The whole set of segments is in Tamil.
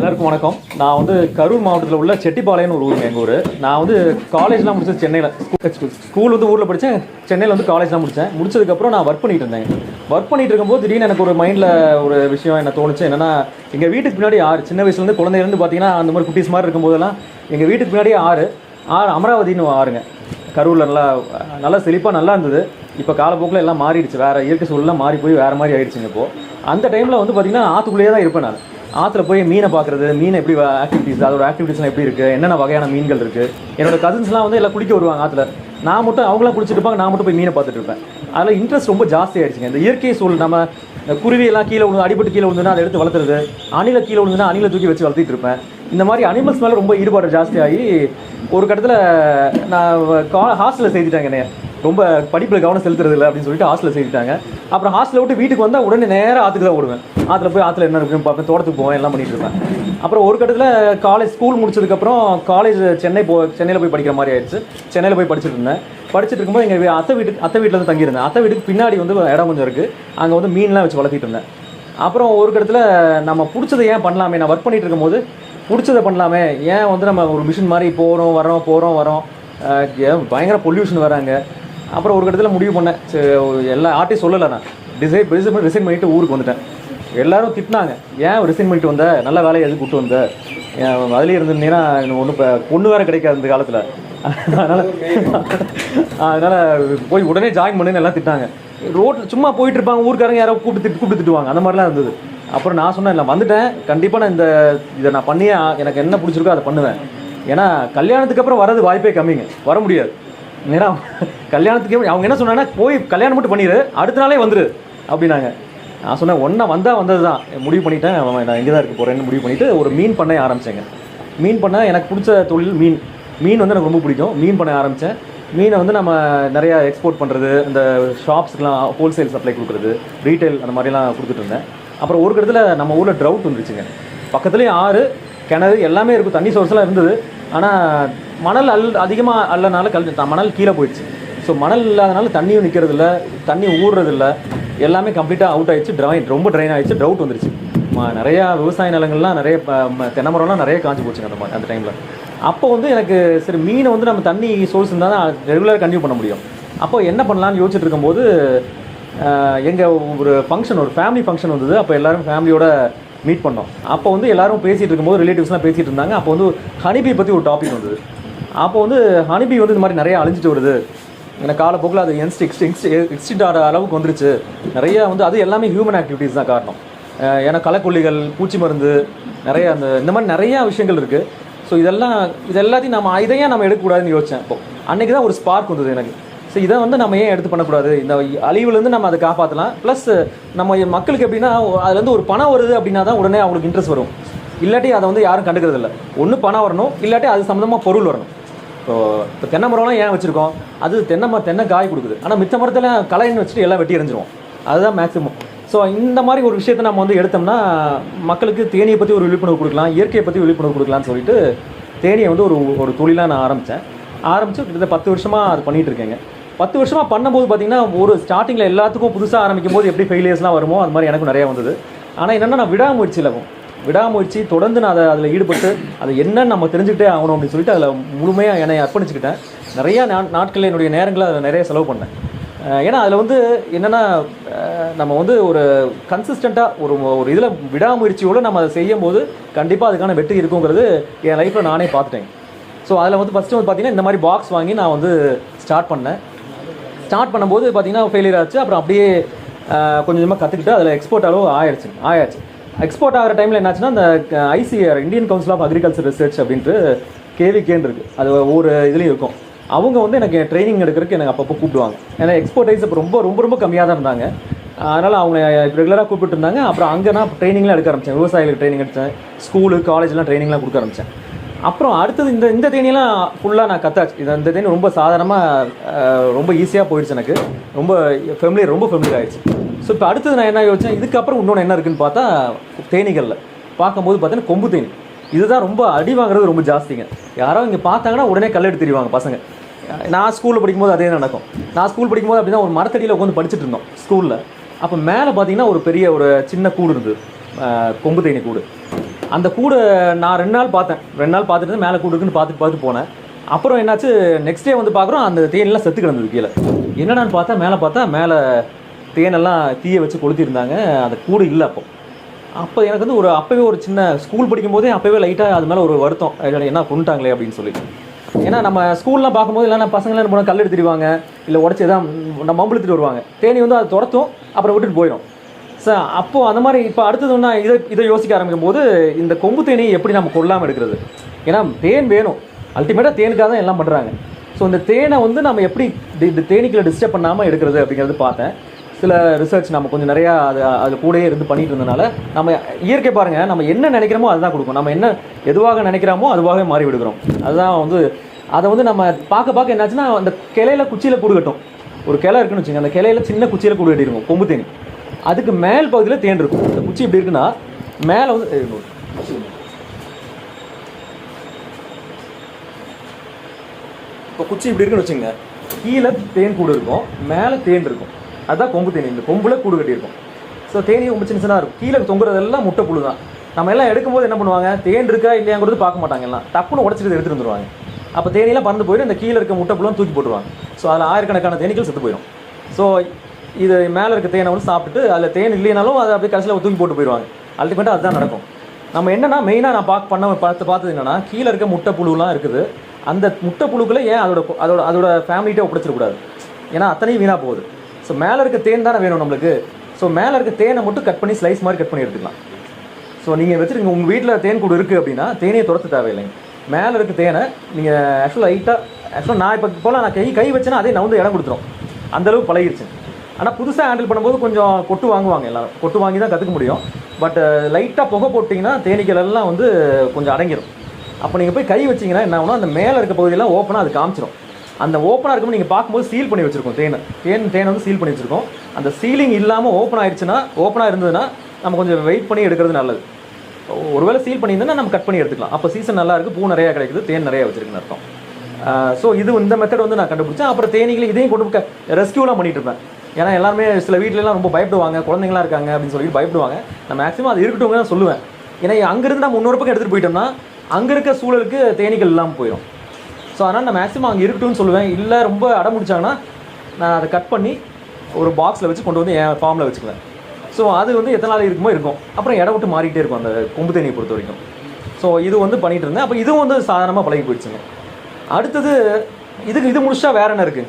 எல்லாருக்கும் வணக்கம். நான் வந்து கரூர் மாவட்டத்தில் உள்ள செட்டிப்பாளையம்னு ஒரு ஊருங்க எங்கள் ஊர். நான் வந்து காலேஜ்லாம் முடிச்சது சென்னையில். ஸ்கூல் வந்து ஊரில் படித்தேன், சென்னையில் வந்து காலேஜ்லாம் முடித்தேன். முடிச்சதுக்கப்புறம் நான் ஒர்க் பண்ணிட்டு இருந்தேன். ஒர்க் பண்ணிட்டு இருக்கும்போது திடீர்னு எனக்கு ஒரு மைண்டில் ஒரு விஷயம் என்ன தோணுச்சு. என்னென்னா, எங்கள் வீட்டுக்கு பின்னாடி ஆறு, சின்ன வயசுலேருந்து குழந்தையிலேருந்து பார்த்தீங்கன்னா அந்த மாதிரி குட்டிஸ் மாதிரி இருக்கும்போதெல்லாம் எங்கள் வீட்டுக்கு பின்னாடி ஆறு அமராவதினு ஆறுங்க. கரூரில் நல்லா செழிப்பாக நல்லா இருந்தது. இப்போ காலப்போக்கில் எல்லாம் மாறிடுச்சு, வேறு இயற்கை சூழலாம் மாறி போய் வேறு மாதிரி ஆகிடுச்சுங்க. இப்போது அந்த டைமில் வந்து பார்த்திங்கன்னா ஆற்றுக்குள்ளேயே தான் இருப்பேன் நான். ஆற்றுல போய் மீனை பார்க்குறது, மீன் எப்படி ஆக்டிவிட்டீஸ், அதோட ஆக்டிவிட்டீஸ்லாம் எப்படி இருக்குது, என்னென்ன வகையான மீன்கள் இருக்குது. என்னோடய கசின்ஸ்லாம் வந்து எல்லாம் குளிக்க வருவாங்க ஆற்றுல. நான் மட்டும் அவங்களாம் குளிச்சுட்டு இருப்பாங்க, நான் மட்டும் போய் மீனை பார்த்துட்டு இருப்பேன். அதில் இன்ட்ரெஸ்ட் ரொம்ப ஜாஸ்தி ஆகிடுச்சுங்க. இந்த இயற்கை சூழல், நம்ம குருவியெல்லாம் கீழே விழுந்து அடிபட்டு கீழே விழுந்துன்னா அதை எடுத்து வளர்த்துறது, அணிலை கீழே விழுந்துன்னா அணிலை தூக்கி வச்சு வளர்த்திட்டு இருப்பேன். இந்த மாதிரி அனிமல்ஸ் மேலே ரொம்ப ஈடுபாடு ஜாஸ்தியாகி ஒரு கட்டத்தில் நான் ஹாஸ்டலில் சேர்த்துட்டாங்க. என்னைய ரொம்ப படிப்பில் கவனம் செலுத்துறது இல்லை அப்படின்னு சொல்லிட்டு ஹாஸ்டலில் சேர்த்துட்டாங்க. அப்புறம் ஹாஸ்டலில் விட்டு வீட்டுக்கு வந்தால் உடனே நேராக ஆற்றுக்கு தான் ஓடுவேன். ஆற்றுல போய் ஆற்றுல என்ன இருக்குன்னு பார்ப்பேன், தோட்டத்துக்கு போவேன், எல்லாம் பண்ணிட்டு இருப்பேன். அப்புறம் ஒரு கட்டத்தில் காலேஜ் ஸ்கூல் முடிச்சதுக்கப்புறம் காலேஜ் சென்னையில் போய் படிக்கிற மாதிரி ஆயிடுச்சு. சென்னையில் போய் படிச்சுட்டு இருந்தேன். படிச்சுட்டு இருக்கும்போது எங்கள் அத்தை வீட்டில் வந்து தங்கியிருந்தேன். அத்தை வீட்டுக்கு பின்னாடி வந்து இடம் கொஞ்சம் இருக்குது, அங்கே வந்து மீன்லாம் வச்சு வளர்த்திட்டு இருந்தேன். அப்புறம் ஒரு கட்டத்தில் நம்ம பிடிச்சதை ஏன் பண்ணலாமே, நான் ஒர்க் பண்ணிட்டு இருக்கும்போது பிடிச்சதை பண்ணலாமே, ஏன் வந்து நம்ம ஒரு மிஷின் மாதிரி போகிறோம் வரோம் பயங்கர பொல்யூஷன் வராங்க. அப்புறம் ஒரு கட்டத்தில் முடிவு பண்ணேன், எல்லா ஆர்ட்டையும் சொல்லலை, நான் ரிசைன் பண்ணிவிட்டு ஊருக்கு வந்துட்டேன். எல்லோரும் திட்டினாங்க, ஏன் ரிசைன் பண்ணிட்டு வந்த, நல்ல வேலையை எது கூப்பிட்டு வந்த, அதுலேயே இருந்திருந்தீங்கன்னா ஒன்றும் இப்போ பொண்ணு வேறு கிடைக்காது இந்த காலத்தில், அதனால் போய் உடனே ஜாயின் பண்ணுன்னு எல்லாம் திட்டாங்க. ரோட்டில் சும்மா போயிட்டு இருப்பாங்க, ஊருக்காரங்க யாரோ கூப்பிட்டு திட்டுவாங்க, அந்த மாதிரிலாம் இருந்தது. அப்புறம் நான் சொன்னேன், இல்லை வந்துட்டேன், கண்டிப்பாக நான் இதை நான் பண்ணியே எனக்கு என்ன பிடிச்சிருக்கோ அதை பண்ணுவேன். ஏன்னா கல்யாணத்துக்கு அப்புறம் வரது வாய்ப்பே கம்மிங்க, வர முடியாது. ஏன்னா கல்யாணத்துக்கு அவங்க என்ன சொன்னாங்கன்னா, போய் கல்யாணம் மட்டும் பண்ணிடு, அடுத்த நாளே வந்துடு அப்படின்னாங்க. நான் சொன்னேன், ஒன்றா வந்தது தான் முடிவு பண்ணிட்டேன், நான் இங்கே தான் இருக்க போகிறேன்னு முடிவு பண்ணிவிட்டு ஒரு மீன் பண்ண ஆரம்பித்தேங்க. மீன் பண்ண எனக்கு பிடிச்ச தொழில் மீன் வந்து எனக்கு ரொம்ப பிடிக்கும். மீன் பண்ண ஆரம்பித்தேன். மீனை வந்து நம்ம நிறையா எக்ஸ்போர்ட் பண்ணுறது, இந்த ஷாப்ஸ்க்கெலாம் ஹோல்சேல் சப்ளை கொடுக்குறது, ரீட்டைல் அந்த மாதிரிலாம் கொடுத்துட்டு இருந்தேன். அப்புறம் ஒரு இடத்துல நம்ம ஊரில் ட்ரவுட் வந்துருச்சுங்க. பக்கத்துலேயே ஆறு, கிணறு எல்லாமே இருக்கும், தண்ணி சோர்ஸ்லாம் இருந்தது. ஆனால் மணல் அதிகமாக அல்லனால மணல் கீழே போயிடுச்சு. ஸோ மணல் இல்லாதனால தண்ணியும் நிற்கிறதில்ல, தண்ணி ஊறுறதில்ல, எல்லாமே கம்ப்ளீட்டாக அவுட் ஆகிடுச்சு, ரொம்ப ட்ரைன் ஆகிடுச்சு, ட்ரவுட் வந்துருச்சு. நிறையா விவசாய நிலங்கள்லாம் நிறைய தென்னை மரம்லாம் நிறைய காஞ்சி போச்சுங்க அந்த டைமில். அப்போ வந்து எனக்கு சரி, மீனை வந்து நம்ம தண்ணி சோர்ஸ் இருந்தால் தான் ரெகுலராக கன்டினியூ பண்ண முடியும். அப்போ என்ன பண்ணலான்னு யோசிச்சுட்டு இருக்கும்போது எங்கள் ஒரு ஃபேமிலி ஃபங்க்ஷன் வந்தது. அப்போ எல்லோரும் ஃபேமிலியோட மீட் பண்ணோம். அப்போ வந்து எல்லோரும் பேசிகிட்டு இருக்கும்போது, ரிலேட்டிவ்ஸ்லாம் பேசிகிட்டு இருந்தாங்க. அப்போ வந்து ஹனிபி பற்றி ஒரு டாபிக் வந்தது. அப்போ வந்து ஹனிபி வந்து இந்த மாதிரி நிறைய அழிஞ்சிட்டு வருது, எனக்கு காலப்போக்கில் அது எக்ஸ்டிண்ட் ஆகிற அளவுக்கு வந்துருச்சு நிறையா. வந்து அது எல்லாமே ஹியூமன் ஆக்டிவிட்டீஸ் தான் காரணம். ஏன்னா களைக்கொல்லிகள், பூச்சி மருந்து, நிறைய இந்த மாதிரி நிறையா விஷயங்கள் இருக்குது. ஸோ இதெல்லாத்தையும் இதையும் நம்ம எடுக்கக்கூடாதுன்னு யோசித்தேன். அப்போது அன்றைக்கி தான் ஒரு ஸ்பார்க் வந்தது எனக்கு. ஸோ இதை வந்து நம்ம ஏன் எடுத்து பண்ணக்கூடாது, இந்த அழிவுலேருந்து நம்ம அதை காப்பாற்றலாம். ப்ளஸ் நம்ம மக்களுக்கு எப்படின்னா, அதுலேருந்து ஒரு பணம் வருது அப்படின்னா தான் உடனே அவங்களுக்கு இன்ட்ரெஸ்ட் வரும். இல்லாட்டி அதை வந்து யாரும் கண்டுக்கிறது இல்லை. ஒன்று பணம் வரணும், இல்லாட்டி அது சம்மந்தமாக பொருள் வரணும். இப்போ தென்னை மரம்லாம் ஏன் வச்சுருக்கோம், அது தென்னை காய் கொடுக்குது. ஆனால் மிச்ச மரத்தில் களைன்னு வச்சுட்டு எல்லாம் வெட்டி எறிஞ்சிருவோம், அதுதான் மேக்ஸிமம். ஸோ இந்த மாதிரி ஒரு விஷயத்தை நம்ம வந்து எடுத்தோம்னா மக்களுக்கு தேனியை பற்றி ஒரு விழிப்புணர்வு கொடுக்கலாம், இயற்கையை பற்றி விழிப்புணர்வு கொடுக்கலான்னு சொல்லிட்டு தேனியை வந்து ஒரு தொழிலாக நான் ஆரம்பித்து கிட்டத்தட்ட 10 வருஷமாக அது பண்ணிகிட்டு இருக்கேங்க. 10 வருஷமாக பண்ணும்போது பார்த்திங்கன்னா, ஒரு ஸ்டார்டிங்கில் எல்லாத்துக்கும் புதுசாக ஆரம்பிக்கும் போது எப்படி ஃபெயிலியர்ஸ்லாம் வருமோ அது மாதிரி எனக்கும் நிறையா வந்தது. ஆனால் என்னென்னா, நான் விடாமுயற்சி தொடர்ந்து நான் அதில் ஈடுபட்டு அதை என்னன்னு நம்ம தெரிஞ்சுக்கிட்டே ஆகணும் அப்படின்னு சொல்லிட்டு அதில் முழுமையாக என்னை அர்ப்பணிச்சுக்கிட்டேன். நிறையா நாட்களில் என்னுடைய நேரங்களை அதில் நிறைய செலவு பண்ணேன். ஏன்னா அதில் வந்து என்னென்னா, நம்ம வந்து ஒரு கன்சிஸ்டண்ட்டாக ஒரு இதில் விடாமுயற்சியோடு நம்ம அதை செய்யும் போது கண்டிப்பாக அதுக்கான வெற்றி இருக்குங்கிறது என் லைஃப்பில் நானே பார்த்துட்டேன். ஸோ அதில் வந்து ஃபஸ்ட்டு வந்து பார்த்திங்கன்னா, இந்த மாதிரி பாக்ஸ் வாங்கி நான் வந்து ஸ்டார்ட் பண்ணும்போது பார்த்திங்கன்னா ஃபெயிலியர் ஆச்சு. அப்புறம் அப்படியே கொஞ்சம் கொஞ்சமாக கற்றுக்கிட்டு அதில் எக்ஸ்போர்ட் அளவு ஆயாச்சு. எக்ஸ்போர்ட் ஆகிற டைமில் என்னாச்சுன்னா, இந்த ICR, Indian council of agriculture research அப்படின்ட்டு கேவிகேன்னு இருக்குது, அது ஒவ்வொரு இதுலேயும் இருக்கும். அவங்க வந்து எனக்கு ட்ரைனிங் எடுக்கிறதுக்கு எனக்கு அப்பப்போ கூப்பிடுவாங்க. ஏன்னா எக்ஸ்போர்டைஸ் இப்போ ரொம்ப கம்மியாக தான் இருந்தாங்க. அதனால் அவங்க ரெகுலராக கூப்பிட்டு இருந்தாங்க. அப்புறம் அங்கே நான் ட்ரைனிங்லாம் எடுக்க ஆரம்பித்தேன், விவசாயிகளுக்கு ட்ரைனிங் எடுத்தேன், ஸ்கூலு காலேஜ்லாம் ட்ரைனிங்லாம் கொடுக்க ஆரம்பித்தேன். அப்புறம் அடுத்தது இந்த தேனியெல்லாம் ஃபுல்லாக நான் கற்றாச்சு. இந்த தேனி ரொம்ப சாதாரணமாக ரொம்ப ஈஸியாக போயிடுச்சு, எனக்கு ரொம்ப ஃபெமிலியர் ஆகிடுச்சு. ஸோ இப்போ அடுத்தது நான் என்ன யோசித்தேன், இதுக்கப்புறம் இன்னொன்று என்ன இருக்குதுன்னு பார்த்தா, தேனீகளில் பார்க்கும்போது பார்த்தீங்கன்னா கொம்பு தேனி, இதுதான் ரொம்ப அடி வாங்குறது ரொம்ப ஜாஸ்திங்க. யாரோ இங்கே பார்த்தாங்கன்னா உடனே கல்லெடுத்து தெரிவாங்க பசங்க. நான் ஸ்கூலில் படிக்கும்போது அதே நடக்கும். நான் ஸ்கூல் படிக்கும்போது அப்படின்னா ஒரு மரத்தடியில் உட்காந்து படிச்சுட்டு இருந்தோம் ஸ்கூலில். அப்போ மேலே பார்த்தீங்கன்னா ஒரு சின்ன கூடு இருந்தது, கொம்பு தேனி கூடு. அந்த கூடு நான் 2 நாள் பார்த்தேன். 2 நாள் பார்த்துட்டு மேலே கூடு இருக்குன்னு பார்த்துட்டு போனேன். அப்புறம் என்னாச்சு, நெக்ஸ்ட் டே வந்து பார்க்குறோம் அந்த தேனெல்லாம் செத்து கிடந்தது கீழே. என்னடான்னு பார்த்தா மேலே தேனெல்லாம் தீயை வச்சு கொளுத்திருந்தாங்க. அந்த கூடு இல்லை. அப்போ எனக்கு வந்து அப்போவே ஒரு சின்ன ஸ்கூல் படிக்கும் போதே அப்போவே லைட்டாக அது மேலே ஒரு வருத்தம், என்ன கொண்டுட்டாங்களே அப்படின்னு சொல்லி. ஏன்னா நம்ம ஸ்கூல்லாம் பார்க்கும்போது இல்லைனா பசங்களாம் என்ன பண்ணுவாங்க, கல் எடுத்துடுவாங்க, இல்லை உடச்சி எதாவது நம்ம மம்பளுத்துட்டு வருவாங்க. தேனி வந்து அதை துரத்தும், அப்புறம் விட்டுட்டு போயிடும். சார் அப்போது அந்த மாதிரி இப்போ அடுத்தது நான் இதை யோசிக்க ஆரம்பிக்கும் போது இந்த கொம்பு தேனியை எப்படி நம்ம கொள்ளாமல் எடுக்கிறது. ஏன்னா தேன் வேணும், அல்டிமேட்டாக தேனுக்காக தான் எல்லாம் பண்ணுறாங்க. ஸோ இந்த தேனை வந்து நம்ம எப்படி தேனீக்களை டிஸ்டர்ப் பண்ணாமல் எடுக்கிறது அப்படிங்கிறது பார்த்தேன். சில ரிசர்ச் நம்ம கொஞ்சம் நிறையா அது கூடயே இருந்து பண்ணிட்டு இருந்தனால நம்ம இயற்கை பாருங்கள், நம்ம என்ன நினைக்கிறோமோ அதுதான் கொடுக்கும். நம்ம என்ன எதுவாக நினைக்கிறோமோ அதுவாகவே மாறி விடுக்கிறோம். அதுதான் வந்து அதை வந்து நம்ம பார்க்க என்னாச்சுன்னா, அந்த கிளையில குச்சியில் கூடு கட்டும். ஒரு கிளை இருக்குன்னு வச்சுங்க, அந்த கிளையில சின்ன குச்சியில் கூடு கட்டிருக்கும் கொம்பு தேனி. அதுக்கு மேல் பகுதியில் தேன் இருக்கும். இந்த குச்சி இப்படி இருக்குன்னா மேலே வந்து இப்போ குச்சி இப்படி இருக்குன்னு வச்சுங்க, கீழே தேன் கூடு இருக்கும், மேலே தேன் இருக்கும். அதுதான் கொம்பு தேனி. இந்த கொம்புல கூடு கட்டியிருக்கும். ஸோ தேனி ரொம்ப சின்னதாக இருக்கும். கீழே தொங்குறதெல்லாம் முட்டை புழு தான். நம்ம எல்லாம் எடுக்கும்போது என்ன பண்ணுவாங்க, தேன் இருக்கா இல்லையாங்கிறது பார்க்க மாட்டாங்க. எல்லாம் டப்புன்னு உடச்சிட்டு எடுத்துட்டு வந்துடுவாங்க. அப்போ தேனியெல்லாம் பறந்து போயிடும், இந்த கீழே இருக்க முட்டை புழுலாம் தூக்கி போட்டுருவாங்க. ஸோ அதில் ஆயிரக்கணக்கான தேனீக்கள் செத்து போயிடும். ஸோ இது மேலே இருக்க தேனை வந்து சாப்பிட்டுட்டு அதில் தேன் இல்லைனாலும் அதை அப்படியே கடைசியில் தூக்கி போட்டு போயிடுவாங்க. அல்டிமேட்டாக அதுதான் நடக்கும். நம்ம என்னன்னா மெயினாக நான் பார்த்தது என்னன்னா, கீழே இருக்க முட்டை புழுலாம் இருக்குது. அந்த முட்டை புழுக்களை ஏன் அதோட ஃபேமிலிகிட்டே ஒப்படைச்சிடக்கூடாது. ஏன்னா அத்தனையும் வீணாக போகுது. ஸோ மேலே இருக்க தேன் தானே வேணும் நம்மளுக்கு. ஸோ மேலே இருக்க தேனை மட்டும் கட் பண்ணி ஸ்லைஸ் மாதிரி கட் பண்ணி எடுத்துக்கலாம். ஸோ நீங்கள் வச்சுருக்கீங்க உங்கள் வீட்டில் தேன் கூடு இருக்குது அப்படின்னா தேனியை துரத்து தேவையில்லைங்க. மேலே இருக்க தேனை நீங்கள் ஆக்சுவலாக நான் இப்போ போல் நான் கை வச்சேன்னா அதே நவுந்து இடம் கொடுத்துரும். அந்தளவுக்கு பழகிடுச்சு. ஆனால் புதுசாக ஹேண்டில் பண்ணும்போது கொஞ்சம் கொட்டு வாங்குவாங்க. எல்லோரும் கொட்டு வாங்கி தான் கற்றுக்க முடியும். பட் லைட்டாக புகை போட்டிங்கன்னா தேனீக்கள் எல்லாம் வந்து கொஞ்சம் அடங்கிடும். அப்போ நீங்கள் போய் கை வச்சிங்கன்னா என்ன ஆகுனா, அந்த மேலே இருக்க பகுதியெல்லாம் ஓப்பனாக அது காமிச்சிடும். அந்த ஓப்பனாக இருக்கும்போது நீங்கள் பார்க்கும்போது சீல் பண்ணி வச்சுருக்கோம். தேனை வந்து சீல் பண்ணி வச்சுருக்கோம். அந்த சீலிங் இல்லாமல் ஓப்பனாக இருந்ததுன்னா நம்ம கொஞ்சம் வெயிட் பண்ணி எடுக்கிறது நல்லது. ஒருவேளை சீல் பண்ணியிருந்தோன்னா நம்ம கட் பண்ணி எடுத்துக்கலாம். அப்போ சீசன் நல்லா இருக்குது, பூ நிறையா கிடைக்குது, தேன் நிறையா வச்சுருக்குன்னு அர்த்தம். ஸோ இந்த மெத்தட் வந்து நான் கண்டுபிடிச்சேன். அப்புறம் தேனீகளை இதையும் கொண்டு ரெஸ்கியூலாம் பண்ணிட்டு இருப்பேன். ஏன்னா எல்லாருமே சில வீட்டிலலாம் ரொம்ப பயப்படுவாங்க, குழந்தைங்களாம் இருக்காங்க அப்படின்னு சொல்லிட்டு பயப்படுவாங்க. நான் மேக்ஸிமம் அது இருக்கட்டும் தான் சொல்லுவேன். ஏன்னா அங்கேருந்து நம்ம இன்னொரு பக்கம் எடுத்துகிட்டு போயிட்டோம்னா அங்கே இருக்க சூழலுக்கு தேனீக்கள் இல்லாமல் போயிடும். ஸோ அதனால் நான் மேக்ஸிமம் அங்கே இருக்கட்டும்னு சொல்லுவேன். இல்லை ரொம்ப அடம் முடிச்சாங்கன்னா நான் அதை கட் பண்ணி ஒரு பாக்ஸில் வச்சு கொண்டு வந்து என் ஃபார்மில் வச்சுக்குவேன். ஸோ அது வந்து எத்தனை நாள் இருக்கும். அப்புறம் இடம் விட்டு மாறிக்கிட்டே இருக்கும் அந்த கொம்பு தேனியை பொறுத்த வரைக்கும். ஸோ இது வந்து பண்ணிகிட்டு இருந்தேன். அப்போ இதுவும் வந்து சாதாரணமாக பழகி போயிடுச்சுங்க. அடுத்தது இது முடிச்சா வேறு என்ன இருக்குது,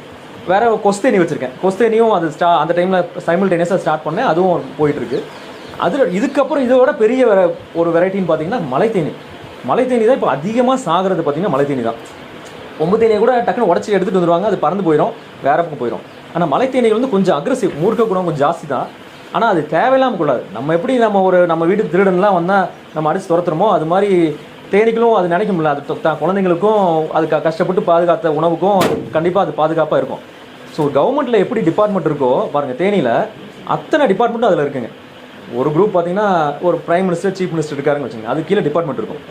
வேறு கொஸ்தேனி வச்சுருக்கேன். கொஸ்தேனியும் அது அந்த டைமில் சைமல்டேனியஸாக ஸ்டார்ட் பண்ணேன். அதுவும் போயிட்டுருக்கு. இதுக்கப்புறம் இதோட பெரிய ஒரு வெரைட்டின்னு பார்த்தீங்கன்னா மலைத்தேனி தான் இப்போ அதிகமாக சாகிறது. பார்த்தீங்கன்னா மலைத்தேனி தான். கொம்பு தேனியை கூட டக்குன்னு உடச்சி எடுத்துகிட்டு வந்துடுவாங்க, அது பறந்து போயிடும், வேறு பக்கம் போயிடும். ஆனால் மலைத்தேனிகள் வந்து கொஞ்சம் அக்ரெசிவ், மூர்க்க குணம் கொஞ்சம் ஜாஸ்தி தான். ஆனால் அது தேவையில்லாமல் கூடாது. நம்ம எப்படி நம்ம வீட்டுக்கு திருடன்லாம் வந்தால் நம்ம அடித்து துரத்துறோமோ அது மாதிரி தேனீக்களும் அது நினைக்க முடியல. அது குழந்தைங்களுக்கும் அது கஷ்டப்பட்டு பாதுகாத்த உணவுக்கும் கண்டிப்பாக அது பாதுகாப்பாக இருக்கும். ஸோ கவர்மெண்ட்டில் எப்படி டிபார்ட்மெண்ட் இருக்கோ பாருங்கள், தேனியில் அத்தனை டிபார்ட்மெண்ட்டும் அதில் இருக்குங்க. ஒரு குரூப் பார்த்தீங்கன்னா ஒரு பிரைம் மினிஸ்டர், சீஃப் மினிஸ்டர் இருக்காருன்னு வச்சுங்க, அது கீழே டிபார்ட்மெண்ட் இருக்கும்.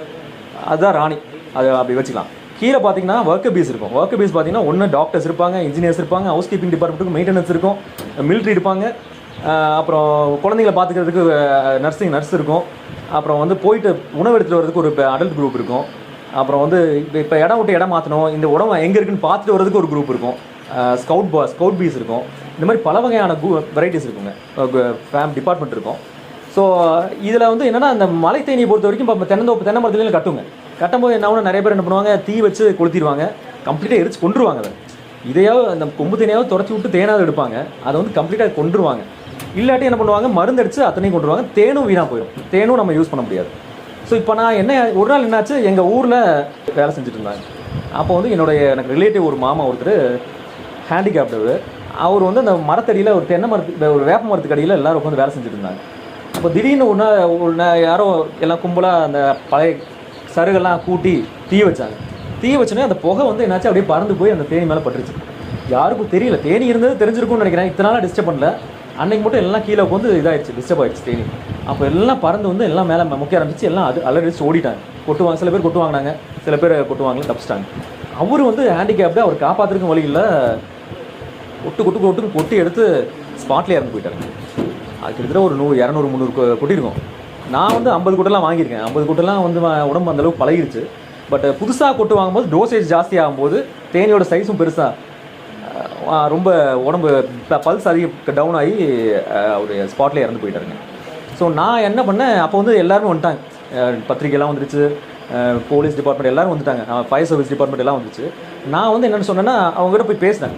அதுதான் ராணி, அது அப்படி வச்சுக்கலாம். கீழே பார்த்தீங்கன்னா ஒர்க்கர் பீஸ் இருக்கும். ஒர்க்கர் பீஸ் பார்த்தீங்கன்னா ஒன்று டாக்டர்ஸ் இருப்பாங்க, இன்ஜினியர்ஸ் இருப்பாங்க, ஹவுஸ் கீப்பிங் டிபார்ட்மெண்ட்டுக்கு மெயின்டெனன்ஸ் இருக்கும், மிலிட்ரி இருப்பாங்க, அப்புறம் குழந்தைங்களை பார்த்துக்கிறதுக்கு நர்ஸ் இருக்கும், அப்புறம் வந்து போயிட்டு உணவு எடுத்துகிட்டு வரதுக்கு ஒரு அடல்ட் குரூப் இருக்கும், அப்புறம் வந்து இப்போ இடம் விட்டு இடம் மாற்றணும், இந்த உடம்பு எங்கே இருக்குன்னு பார்த்துட்டு வரதுக்கு ஒரு குரூப் இருக்கும், ஸ்கவுட் பீஸ் இருக்கும். இந்த மாதிரி பல வகையான வெரைட்டிஸ் இருக்குங்க, டிபார்ட்மெண்ட் இருக்கும். ஸோ இதில் வந்து என்னென்னா, அந்த மலை தேனியை பொறுத்த வரைக்கும் இப்போ தென்னை மரத்துலேயும் கட்டும்போது என்ன ஆகும், நிறைய பேர் என்ன பண்ணுவாங்க, தீ வச்சு கொளுத்திடுவாங்க, கம்ப்ளீட்டாக எரிச்சு கொண்டுருவாங்க. அதை இதையாவது அந்த கொம்பு தேனியாவது துரச்சி விட்டு தேனாவது எடுப்பாங்க, அதை வந்து கம்ப்ளீட்டாக கொண்டுருவாங்க. இல்லாட்டி என்ன பண்ணுவாங்க, மருந்து அடித்து அத்தனையும் கொண்டுருவாங்க, தேனும் வீணாக போயிடும், தேனும் நம்ம யூஸ் பண்ண முடியாது. ஸோ இப்போ நான் ஒரு நாள் என்னாச்சு, எங்கள் ஊரில் வேலை செஞ்சுட்டு இருந்தாங்க. அப்போ வந்து எனக்கு ரிலேட்டிவ் ஒரு மாமா ஒருத்தர் ஹேண்டிகேப்டு, அவர் வந்து அந்த மரத்தடியில் ஒரு ஒரு வேப்ப மரத்துக்கு அடியில் எல்லோரும் உட்காந்து வேலை செஞ்சுட்டு இருந்தாங்க. அப்போ திடீர்னு யாரோ எல்லாம் கும்பலாக அந்த பழைய சருகெல்லாம் கூட்டி தீ வச்சோன்னே அந்த புகை வந்து என்னாச்சு, அப்படியே பறந்து போய் அந்த தேனி மேலே பட்டுருச்சு. யாருக்கும் தெரியல, தேனி இருந்தது தெரிஞ்சிருக்கும்னு நினைக்கிறேன். இத்தனை நாளாக டிஸ்டர்ப் பண்ணல, அன்னைக்கு மட்டும் எல்லாம் கீழே வந்து இதாகிடுச்சு, டிஸ்டர்ப் ஆகிடுச்சு தேனி. அப்போ எல்லாம் பறந்து வந்து எல்லாம் மேலே முக்கிய ஆரம்பிச்சு, எல்லாம் அலறிச்சு ஓடிட்டாங்க. சில பேர் கொட்டு வாங்கினாங்க, சில பேர் கொட்டுவாங்களே தப்பிச்சிட்டாங்க. அவர் வந்து ஹேண்டிகேப்டு, அவர் காப்பாற்றுறதுக்கும் வழி இல்லை, கொட்டி எடுத்து ஸ்பாட்லேயே இறந்து போயிட்டாங்க. அது கிட்டத்தட்ட ஒரு 100, 200, 300 கொட்டியிருக்கோம். நான் வந்து 50 கொட்டெல்லாம் வாங்கியிருக்கேன். 50 கொட்டெல்லாம் வந்து உடம்பு அந்தளவுக்கு பழகிடுச்சு. பட் புதுசாக கொட்டு வாங்கும்போது டோசேஜ் ஜாஸ்தி ஆகும்போது தேனியோட சைஸும் பெருசாக ரொம்ப உடம்பு பல்ஸ் அதிக டவுன் ஆகி ஒரு ஸ்பாட்லேயே இறந்து போயிட்டாருங்க. ஸோ நான் என்ன பண்ணேன், அப்போ வந்து எல்லாருமே வந்துட்டாங்க, பத்திரிக்கைலாம் வந்துருச்சு, போலீஸ் டிபார்ட்மெண்ட் எல்லோரும் வந்துட்டாங்க, ஃபயர் சர்வீஸ் டிபார்ட்மெண்ட் எல்லாம் வந்துச்சு. நான் வந்து என்னென்னு சொன்னேன்னா அவங்ககிட்ட போய் பேசினேன்.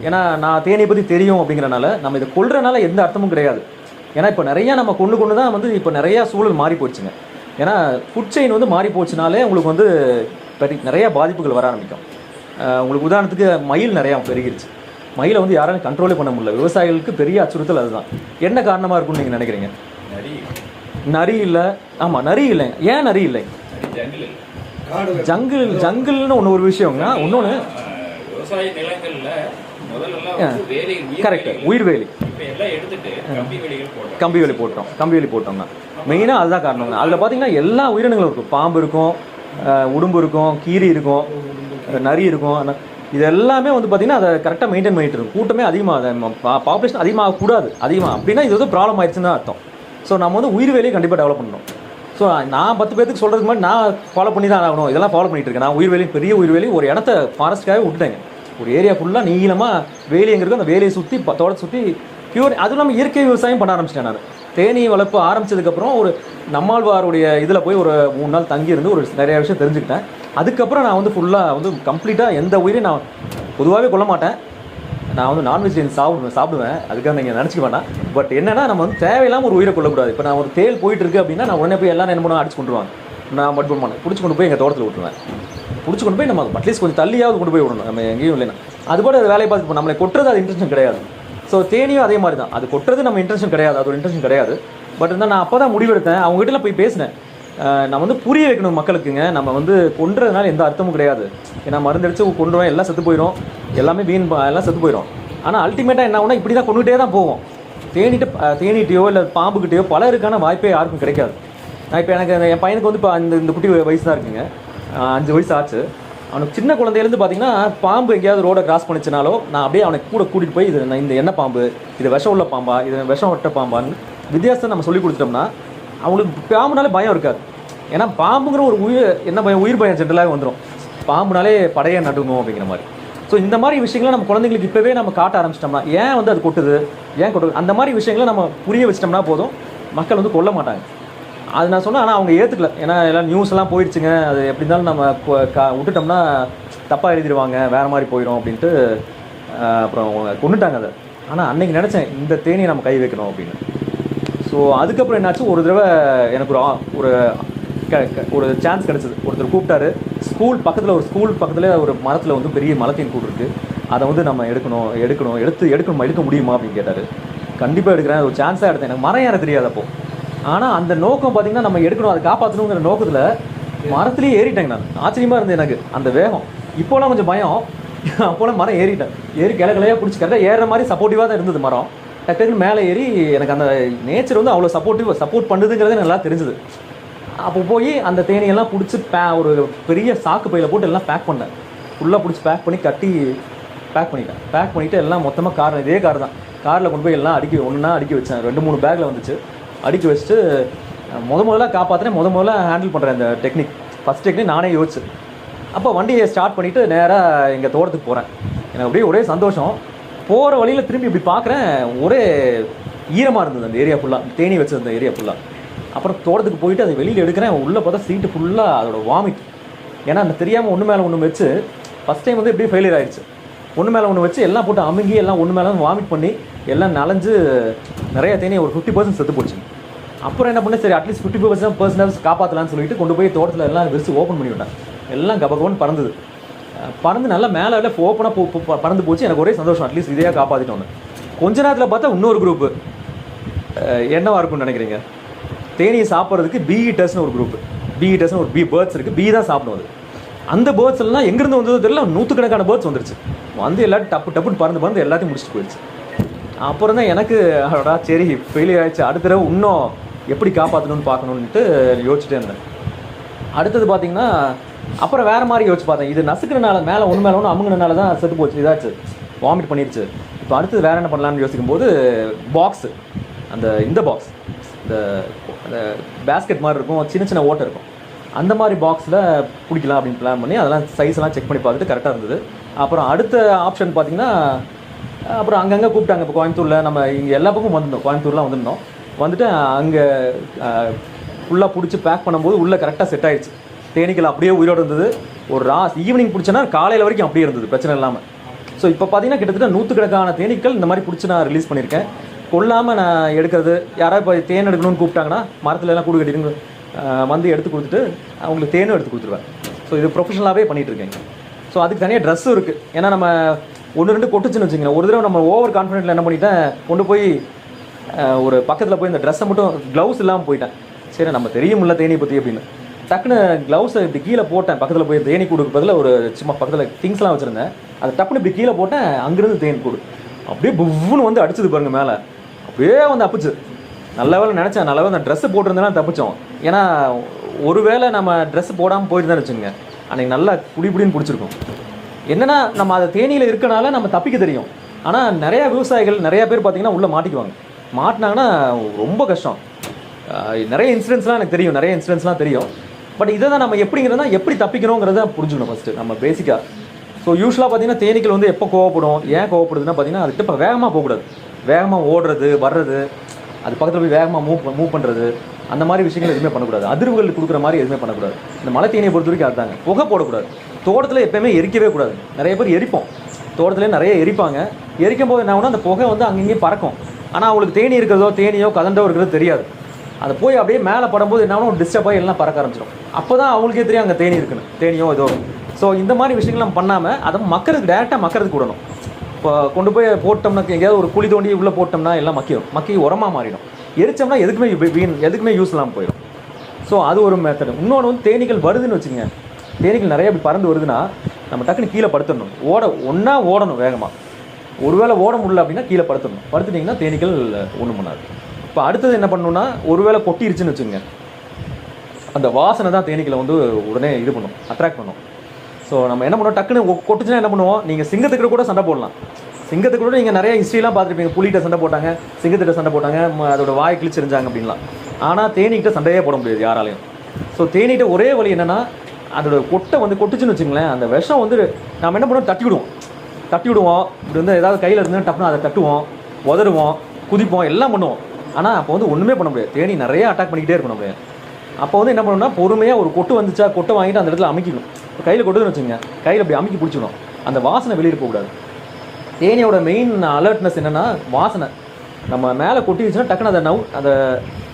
ஏன்னா நான் தேனியை பற்றி தெரியும் அப்படிங்கிறனால நம்ம இதை கொள்றதுனால எந்த அர்த்தமும் கிடையாது. ஏன்னா இப்போ நிறையா நம்ம கொண்டு தான் வந்து இப்போ நிறையா சூழல் மாறி போச்சுங்க. ஏன்னா ஃபுட் செயின் வந்து மாறி போச்சுனாலே உங்களுக்கு வந்து நிறையா பாதிப்புகள் வர ஆரம்பிக்கும். உங்களுக்கு உதாரணத்துக்கு மயில் நிறையா பெருகிருச்சு. மயிலை வந்து யாராலும் கண்ட்ரோலே பண்ண முடியல. விவசாயிகளுக்கு பெரிய அச்சுறுத்தல் அதுதான். என்ன காரணமாக இருக்கும்னு நீங்கள் நினைக்கிறீங்க? நரி இல்லை. ஆமாம், நரி இல்லைங்க. ஏன் நரி இல்லைங்க? ஜங்கிள்னு ஒரு விஷயம்னா இன்னொன்று கரெக்டு, உயிர்வேலி கம்பி வேலி போட்டோம்னா மெயினாக அதுதான் காரணங்க. அதில் பார்த்தீங்கன்னா எல்லா உயிரினங்களும் இருக்கும். பாம்பு இருக்கும், உடும்பு இருக்கும், கீரி இருக்கும், நரி இருக்கும். இது எல்லாமே வந்து பார்த்தீங்கன்னா அதை கரெக்டாக மெயின்டைன் பண்ணிட்டு இருக்கும். கூட்டமே அதிகமாக, பாப்புலேஷன் அதிகமாகக்கூடாது. அதிகமாக அப்படின்னா இது வந்து ப்ராப்ளம் ஆயிடுச்சுன்னு தான் அர்த்தம். ஸோ நம்ம வந்து உயிர்வேலியை கண்டிப்பாக டெவலப் பண்ணணும். ஸோ நான் 10 பேருக்கு சொல்கிறதுக்கு மாதிரி நான் ஃபாலோ பண்ணி தான் ஆகணும். இதெல்லாம் ஃபாலோ பண்ணிட்டு இருக்கேன். நான் உயிர்வேலி, பெரிய உயிர்வேலி ஒரு இடத்த ஃபாரஸ்ட்காகவே விட்டுட்டேங்க. ஒரு ஏரியா ஃபுல்லாக நீளமாக வேலிங்கிறது, அந்த வேலையை சுற்றி தோட்டத்தை சுற்றி பியூர், அதுவும் இல்லாமல் இயற்கை விவசாயம் பண்ண ஆரம்பிச்சிட்டேன். நான் தேனீ வளர்ப்பு ஆரம்பித்ததுக்கப்புறம் ஒரு நம்மாழ்வாருடைய இதில் போய் ஒரு 3 நாள் தங்கியிருந்து ஒரு நிறைய விஷயம் தெரிஞ்சுக்கிட்டேன். அதுக்கப்புறம் நான் வந்து ஃபுல்லாக வந்து கம்ப்ளீட்டாக எந்த உயிரையும் நான் பொதுவாகவே கொள்ள மாட்டேன். நான் வந்து நான்வெஜிடேரியன் சாப்பிடுவேன். அதுக்காக நீங்கள் நினச்சிக்க வேண்டாம். பட் என்னென்னா நம்ம வந்து தேவையில்லாமல் ஒரு உயிரை கொள்ளக்கூடாது. இப்போ நான் ஒரு தேல் போயிட்டு இருக்கு அப்படின்னா நான் உடனே போய் எல்லாரும் என்ன பண்ணுவோம், அடிச்சு கொண்டுருவாங்க. நான் மட்டும் பண்ண மாட்டேன், பிடிச்சி கொண்டு போய் எங்கள் தோட்டத்தில் விட்டுருவேன். பிடிச்சி கொண்டு போய் நம்ம அட்லீஸ்ட் கொஞ்சம் தள்ளியாவது கொண்டு போய் விடணும். நம்ம எங்கேயும் இல்லைன்னா அதுபோல் அது வேலையை பார்த்து நம்மளை கொட்டுறது அது இன்டென்ஷன் கிடையாது. ஸோ தேனியும் அதே மாதிரி தான். அது கொட்டுறது நம்ம இன்டென்ஷன் கிடையாது, அது ஒரு இன்டென்ஷன் கிடையாது. பட் இருந்தால் நான் அப்போ தான் முடிவெடுத்தேன். அவங்ககிட்ட போய் பேசினேன். நம்ம வந்து புரிய வைக்கணும் மக்களுக்குங்க. நம்ம வந்து கொண்டுறதுனால எந்த அர்த்தமும் கிடையாது. ஏன்னா மருந்தடிச்சு கொண்டுருவோம், எல்லாம் செத்து போயிடும், எல்லாமே எல்லாம் செத்து போயிடும். ஆனால் அல்டிமேட்டாக என்ன ஆகுனா இப்படி தான் கொண்டுகிட்டே தான் போவோம். தேனிட்டையோ இல்லை பாம்புக்கிட்டையோ பலருக்கான வாய்ப்பே யாருக்கும் கிடைக்காது. நான் இப்போ எனக்கு என் பையனுக்கு வந்து இப்போ இந்த குட்டி வயசு தான் இருக்குங்க, 5 வயசு ஆச்சு. அவனுக்கு சின்ன குழந்தையிலேருந்து பார்த்தீங்கன்னா பாம்பு எங்கேயாவது ரோடை கிராஸ் பண்ணிச்சுனாலோ நான் அப்படியே அவனை கூட்டிகிட்டு போய் இது இந்த என்ன பாம்பு, இது விஷம் உள்ள பாம்பா, இது விஷம் விட்ட பாம்பான்னு வித்தியாசத்தை நம்ம சொல்லி கொடுத்துட்டோம்னா அவங்களுக்கு பாம்புனாலே பயம் இருக்காது. ஏன்னா பாம்புங்கிற ஒரு உயிர் பயம் ஜென்ரலாகவே வந்துடும். பாம்புனாலே படையை நடுங்கணும் அப்படிங்கிற மாதிரி. ஸோ இந்த மாதிரி விஷயங்களை நம்ம குழந்தைங்களுக்கு இப்போவே நம்ம காட்ட ஆரம்பிச்சிட்டோம்னா, ஏன் வந்து அது கொட்டுது, ஏன் கொட்டுது, அந்த மாதிரி விஷயங்களை நம்ம புரிய வச்சிட்டோம்னா போதும், மக்கள் வந்து கொல்ல மாட்டாங்க. அது நான் சொன்னேன். ஆனால் அவங்க ஏற்றுக்கல. ஏன்னா எல்லாம் நியூஸ்லாம் போயிடுச்சுங்க, அது எப்படி இருந்தாலும் நம்ம விட்டுட்டோம்னா தப்பாக எழுதிடுவாங்க, வேறு மாதிரி போயிடும் அப்படின்ட்டு அப்புறம் கொண்டுட்டாங்க அதை. ஆனால் அன்றைக்கி நினச்சேன் இந்த தேனியை நம்ம கை வைக்கணும் அப்படின்னு. ஸோ அதுக்கப்புறம் என்னாச்சு, ஒரு தடவை எனக்கு ஒரு சான்ஸ் கிடச்சிது. ஒருத்தர் கூப்பிட்டாரு. ஸ்கூல் பக்கத்தில் ஒரு மரத்தில் வந்து பெரிய மலத்தேன் கூடு இருக்குது, அதை வந்து நம்ம எடுக்க முடியுமா அப்படின்னு கேட்டார். கண்டிப்பாக எடுக்கிறேன், ஒரு சான்ஸாக எடுத்தேன். எனக்கு மரம் ஏற தெரியாது அப்போ. ஆனால் அந்த நோக்கம் பார்த்திங்கன்னா நம்ம எடுக்கணும், அதை காப்பாற்றணுங்கிற நோக்கத்தில் மரத்துலேயே ஏறிட்டேங்க. நான் ஆச்சரியமாக இருந்தேன் எனக்கு அந்த வேகம். இப்போலாம் கொஞ்சம் பயம். அப்போலாம் மரம் ஏறிட்டேன். கிளையாக பிடிச்சி கரெக்டாக ஏறுற மாதிரி சப்போர்ட்டிவாக தான் இருந்தது மரம். டக்குன்னு மேலே ஏறி எனக்கு அந்த நேச்சர் வந்து அவ்வளோ சப்போர்ட் பண்ணுதுங்கிறதே நல்லா தெரிஞ்சுது. அப்போ போய் அந்த தேனியெல்லாம் பிடிச்சி ஒரு பெரிய சாக்கு பையில் போட்டு எல்லாம் பேக் பண்ணேன். ஃபுல்லாக பிடிச்சி பேக் பண்ணிவிட்டு எல்லாம் மொத்தமாக இதே கார் தான், காரில் கொண்டு போய் எல்லாம் அடுக்கி வச்சேன். 2-3 பேக்கில் வந்துச்சு. அடுக்கி வச்சுட்டு முதல்ல காப்பாற்றுறேன். முதல்ல ஹேண்டில் பண்ணுறேன் இந்த டெக்னிக். ஃபஸ்ட் டெக்னிக் நானே யோசிச்சு. அப்போ வண்டியை ஸ்டார்ட் பண்ணிவிட்டு நேராக எங்கள் தோட்டத்துக்கு போகிறேன். எனக்கு அப்படியே ஒரே சந்தோஷம். போகிற வழியில் திரும்பி இப்படி பார்க்குறேன், ஒரே ஈரமாக இருந்தது அந்த ஏரியா ஃபுல்லாக, தேனி வச்சிருந்த ஏரியா ஃபுல்லாக. அப்புறம் தோட்டத்துக்கு போயிட்டு அதை வெளியில் எடுக்கிறேன். உள்ளே பார்த்தா சீட்டு ஃபுல்லாக அதோட வாமிட். ஏன்னா அந்த தெரியாமல் ஒன்று மேலே ஒன்று வச்சு ஃபஸ்ட் டைம் வந்து எப்படியும் ஃபெயிலியர் ஆகிடுச்சு. ஒன்று மேலே ஒன்று வச்சு எல்லாம் போட்டு அமுங்கி எல்லாம் ஒன்று மேலே வாமிட் பண்ணி எல்லாம் நனைஞ்சு நிறைய தேனி ஒரு 50% செத்து போச்சு. அப்புறம் என்ன பண்ணேன், சரி அட்லீஸ்ட் 50% காப்பாற்றலான்னு சொல்லிட்டு கொண்டு போய் தோட்டத்தில் எல்லாம் விரிச்சு ஓப்பன் பண்ணி விட்டேன். எல்லாம் கபகபன்னு பறந்து நல்லா மேலே ஓப்பனாக பறந்து போச்சு. எனக்கு ஒரே சந்தோஷம், அட்லீஸ்ட் இதையாக காப்பாற்றிட்டோன்னு. கொஞ்ச நேரத்தில் பார்த்தா இன்னொரு குரூப்பு என்னவாக இருக்கும்னு நினைக்கிறீங்க? தேனியை சாப்பிட்றதுக்கு பீ ஈட்டர்ஸ்னு ஒரு குரூப். ஒரு பேர்ட்ஸ் இருக்குது, பீ தான் சாப்பிடுவது. அந்த பேர்ட்ஸ் எல்லாம் எங்கேருந்து வந்தது தெரியல, 100கணக்கான பேர்ட்ஸ் வந்துருச்சு. வந்து எல்லாரும் டப்புன்னு பறந்து எல்லாத்தையும் முடிச்சுட்டு போயிடுச்சு. அப்புறம் தான் எனக்கு அதோட சரி ஃபெயிலியர் ஆகிடுச்சு, அடுத்த தடவை இன்னும் எப்படி காப்பாற்றணும்னு பார்க்கணுன்ட்டு யோசிச்சுட்டே இருந்தேன். அடுத்தது பார்த்தீங்கன்னா அப்புறம் வேறு மாதிரி யோசிச்சு பார்த்தேன். இது நசுக்கிறனால மேலே ஒன்று அமுங்கினால தான் செத்து போச்சு, இதாச்சு, வாமிட் பண்ணிடுச்சு. இப்போ அடுத்தது வேறு என்ன பண்ணலான்னு யோசிக்கும் போது இந்த பாக்ஸ், இந்த அந்த பேஸ்கெட் மாதிரி இருக்கும், சின்ன சின்ன ஓட்டை இருக்கும். அந்த மாதிரி பாக்ஸில் பிடிக்கலாம் அப்படின்னு பிளான் பண்ணி அதெல்லாம் சைஸ்லாம் செக் பண்ணி பார்த்துட்டு கரெக்டாக இருந்தது. அப்புறம் அடுத்த ஆப்ஷன் பார்த்திங்கன்னா, அப்புறம் அங்கங்கே கூப்பிட்டாங்க. இப்போ கோயம்புத்தூரில் நம்ம இங்கே எல்லா பக்கமும் வந்திருந்தோம், கோயம்புத்தூர்லாம் வந்திருந்தோம். வந்துட்டு அங்கே ஃபுல்லாக பிடிச்சி பேக் பண்ணும்போது உள்ளே கரெக்டாக செட் ஆகிடுச்சு. தேனீக்கள் அப்படியே உயிரோடு இருந்தது. ஒரு ஈவினிங் பிடிச்சனா காலையில் வரைக்கும் அப்படியே இருந்தது, பிரச்சனை இல்லாமல். ஸோ இப்போ பார்த்தீங்கன்னா கிட்டத்தட்ட 100கணக்கான தேனீக்கள் இந்த மாதிரி பிடிச்சி நான் ரிலீஸ் பண்ணியிருக்கேன். கொல்லாமல் நான் எடுக்கிறது, யாராவது இப்போ தேன் எடுக்கணும்னு கூப்பிட்டாங்கன்னா மரத்துலலாம் கூடு கட்டிட்டு வந்து எடுத்து கொடுத்துட்டு அவங்களுக்கு தேனும் எடுத்து கொடுத்துருவேன். ஸோ இது ப்ரொஃபஷனலாகவே பண்ணிகிட்ருக்கேங்க. ஸோ அதுக்கு தனியாக ட்ரெஸ்ஸும் இருக்குது. ஏன்னா நம்ம 1-2 கொட்டுச்சுன்னு வச்சுக்கோங்க. ஒரு தடவை நம்ம ஓவர் கான்ஃபிடென்ட்டில் என்ன பண்ணிட்டேன், கொண்டு போய் ஒரு பக்கத்தில் போய் இந்த ட்ரெஸ்ஸை மட்டும் க்ளவுஸ் இல்லாமல் போயிட்டேன். சரி நம்ம தெரியுமில்ல தேனி பற்றி அப்படின்னு டக்குன்னு க்ளவுஸை இப்படி கீழே போட்டேன். பக்கத்தில் போய் தேனி கூடுக்கு பதில் ஒரு சும்மா பக்கத்தில் திங்ஸ்லாம் வச்சுருந்தேன். அதை டக்குன்னு இப்படி கீழே போட்டேன். அங்கேருந்து தேன் கூடு அப்படியே புவ்வுன்னு வந்து அடிச்சது பாருங்கள் மேலே. அப்படியே வந்து அப்பிச்சு. நல்ல வேலை நினச்சேன், நல்ல வேலை அந்த ட்ரெஸ்ஸு போட்டிருந்தேன்னா தப்பிச்சோம். ஏன்னா ஒருவேளை நம்ம ட்ரெஸ்ஸு போடாமல் போயிருந்தேன்னு வச்சுக்கோங்க, அன்றைக்கி நல்லா புடின்னு பிடிச்சிருக்கும். என்னென்னா நம்ம அதை தேனியில் இருக்கனால நம்ம தப்பிக்க தெரியும். ஆனால் நிறையா விவசாயிகள் நிறையா பேர் பார்த்திங்கன்னா உள்ளே மாட்டிக்குவாங்க. மாட்டினாங்கன்னா ரொம்ப கஷ்டம். நிறைய இன்சிடென்ட்ஸ்லாம் எனக்கு தெரியும், நிறைய இன்சிடென்ட்ஸ்லாம் தெரியும். பட் இதை தான் நம்ம எப்படிங்கிறதா எப்படி தப்பிக்கணுங்கிறத புரிஞ்சுக்கணும் ஃபஸ்ட்டு நம்ம பேசிக்காக. ஸோ யூஸ்வலாக பார்த்திங்கன்னா தேனீக்கள் வந்து எப்போ கோவப்படும், ஏன் கோவப்படுதுன்னா பார்த்திங்கன்னா அதுக்கிட்ட இப்போ வேகமாக போகக்கூடாது. வேகமாக ஓடுறது வர்றது, அது பக்கத்தில் போய் வேகமாக மூவ் பண்ணுறது, அந்த மாதிரி விஷயங்கள் எதுவுமே பண்ணக்கூடாது. அதிர்வுகள் கொடுக்குற மாதிரி எதுவுமே பண்ணக்கூடாது. இந்த மலை தேனியை பொறுத்த வரைக்கும் அதுதாங்க. புகை போடக்கூடாது. தோட்டத்தில் எப்போயுமே எரிக்கவே கூடாது. நிறைய பேர் எரிப்போம், தோட்டத்துலேயே நிறைய எரிப்பாங்க. எரிக்கும் போது என்ன ஆகுனா அந்த புகை வந்து அங்கேயும் பறக்கும். ஆனால் அவங்களுக்கு தேனி இருக்கிறதோ தேனியோ கதண்டோ இருக்கிறது தெரியாது. அதை போய் அப்படியே மேலே படும்போது என்ன ஆகும், டிஸ்டர்ப் ஆகி எல்லாம் பறக்க ஆரம்பிச்சிடும். அப்போ தான் அவங்களுக்கே தெரியும் அங்கே தேனி இருக்குன்னு, தேனியோ ஏதோ. ஸோ இந்த மாதிரி விஷயங்கள் நம்ம பண்ணாமல் அதை மக்களுக்கு டேரெக்டாக மக்களுக்கு விடணும். இப்போ கொண்டு போய் போட்டோம்னா எங்கேயாவது ஒரு குழி தோண்டி உள்ளே போட்டோம்னா எல்லாம் மக்கி உரமாக மாறிடும். எரிச்சோம்னா எதுக்குமே யூஸ் இல்லாமல் போயிடும். ஸோ அது ஒரு மெத்தடு. இன்னொன்று வந்து தேனீக்கள் வருதுன்னு வச்சுங்க, தேனீக்கள் நிறைய இப்படி பறந்து வருதுன்னா நம்ம டக்குன்னு கீழே படுத்துடணும். ஓடணும் வேகமாக. ஒருவேளை ஓட முடியல அப்படின்னா கீழே படுத்துட்டிங்கன்னா தேனீக்கள் ஒன்றும் பண்ணாது. இப்போ அடுத்தது என்ன பண்ணணும்னா, ஒருவேளை கொட்டிருச்சுன்னு வச்சுங்க, அந்த வாசனை தான் தேனீக்களை வந்து உடனே இது பண்ணும், அட்ராக்ட் பண்ணும். ஸோ நம்ம என்ன பண்ணுவோம், டக்குன்னு கொட்டுச்சுன்னா என்ன பண்ணுவோம், நீங்கள் சிங்கத்துக்கு கூட சண்டை போடலாம். சிங்கத்துக்கு கூட நீங்கள் நிறைய ஹிஸ்ட்ரிலாம் பார்த்துருப்பீங்க. புலிகிட்ட சண்டை போட்டாங்க, சிங்கத்திட்ட சண்டை போட்டாங்க, அதோட வாய் கிழிச்சிருந்தாங்க அப்படின்லாம். ஆனால் தேனீக்கிட்ட சண்டையே போட முடியாது யாராலையும். ஸோ தேனீட்ட ஒரே வழி என்னென்னா, அதோட கொட்டை வந்து கொட்டுச்சுன்னு வச்சுங்களேன், அந்த விஷம் வந்து நம்ம என்ன பண்ணுவோம், தட்டி விடுவோம். இப்படி வந்து ஏதாவது கையில் இருந்து டப்புனா அதை தட்டுவோம், உதறுவோம், குதிப்போம், எல்லாம் பண்ணுவோம். ஆனால் அப்போ வந்து ஒன்றுமே பண்ண முடியாது. தேனி நிறைய அட்டாக் பண்ணிக்கிட்டே இருக்கணும் நம்மளே. அப்போ வந்து என்ன பண்ணணும்னா, பொறுமையாக ஒரு கொட்டு வந்துச்சா கொட்டை வாங்கிட்டு அந்த இடத்துல அமைக்கணும். இப்போ கையில் கொட்டுன்னு வச்சுங்க, கையில் அப்படி அமைக்கி பிடிச்சிடும். அந்த வாசனை வெளியில் போகக்கூடாது. தேனியோட மெயின் அலர்ட்னஸ் என்னென்னா வாசனை. நம்ம மேலே கொட்டிடுச்சுன்னா டக்குன்னு அதை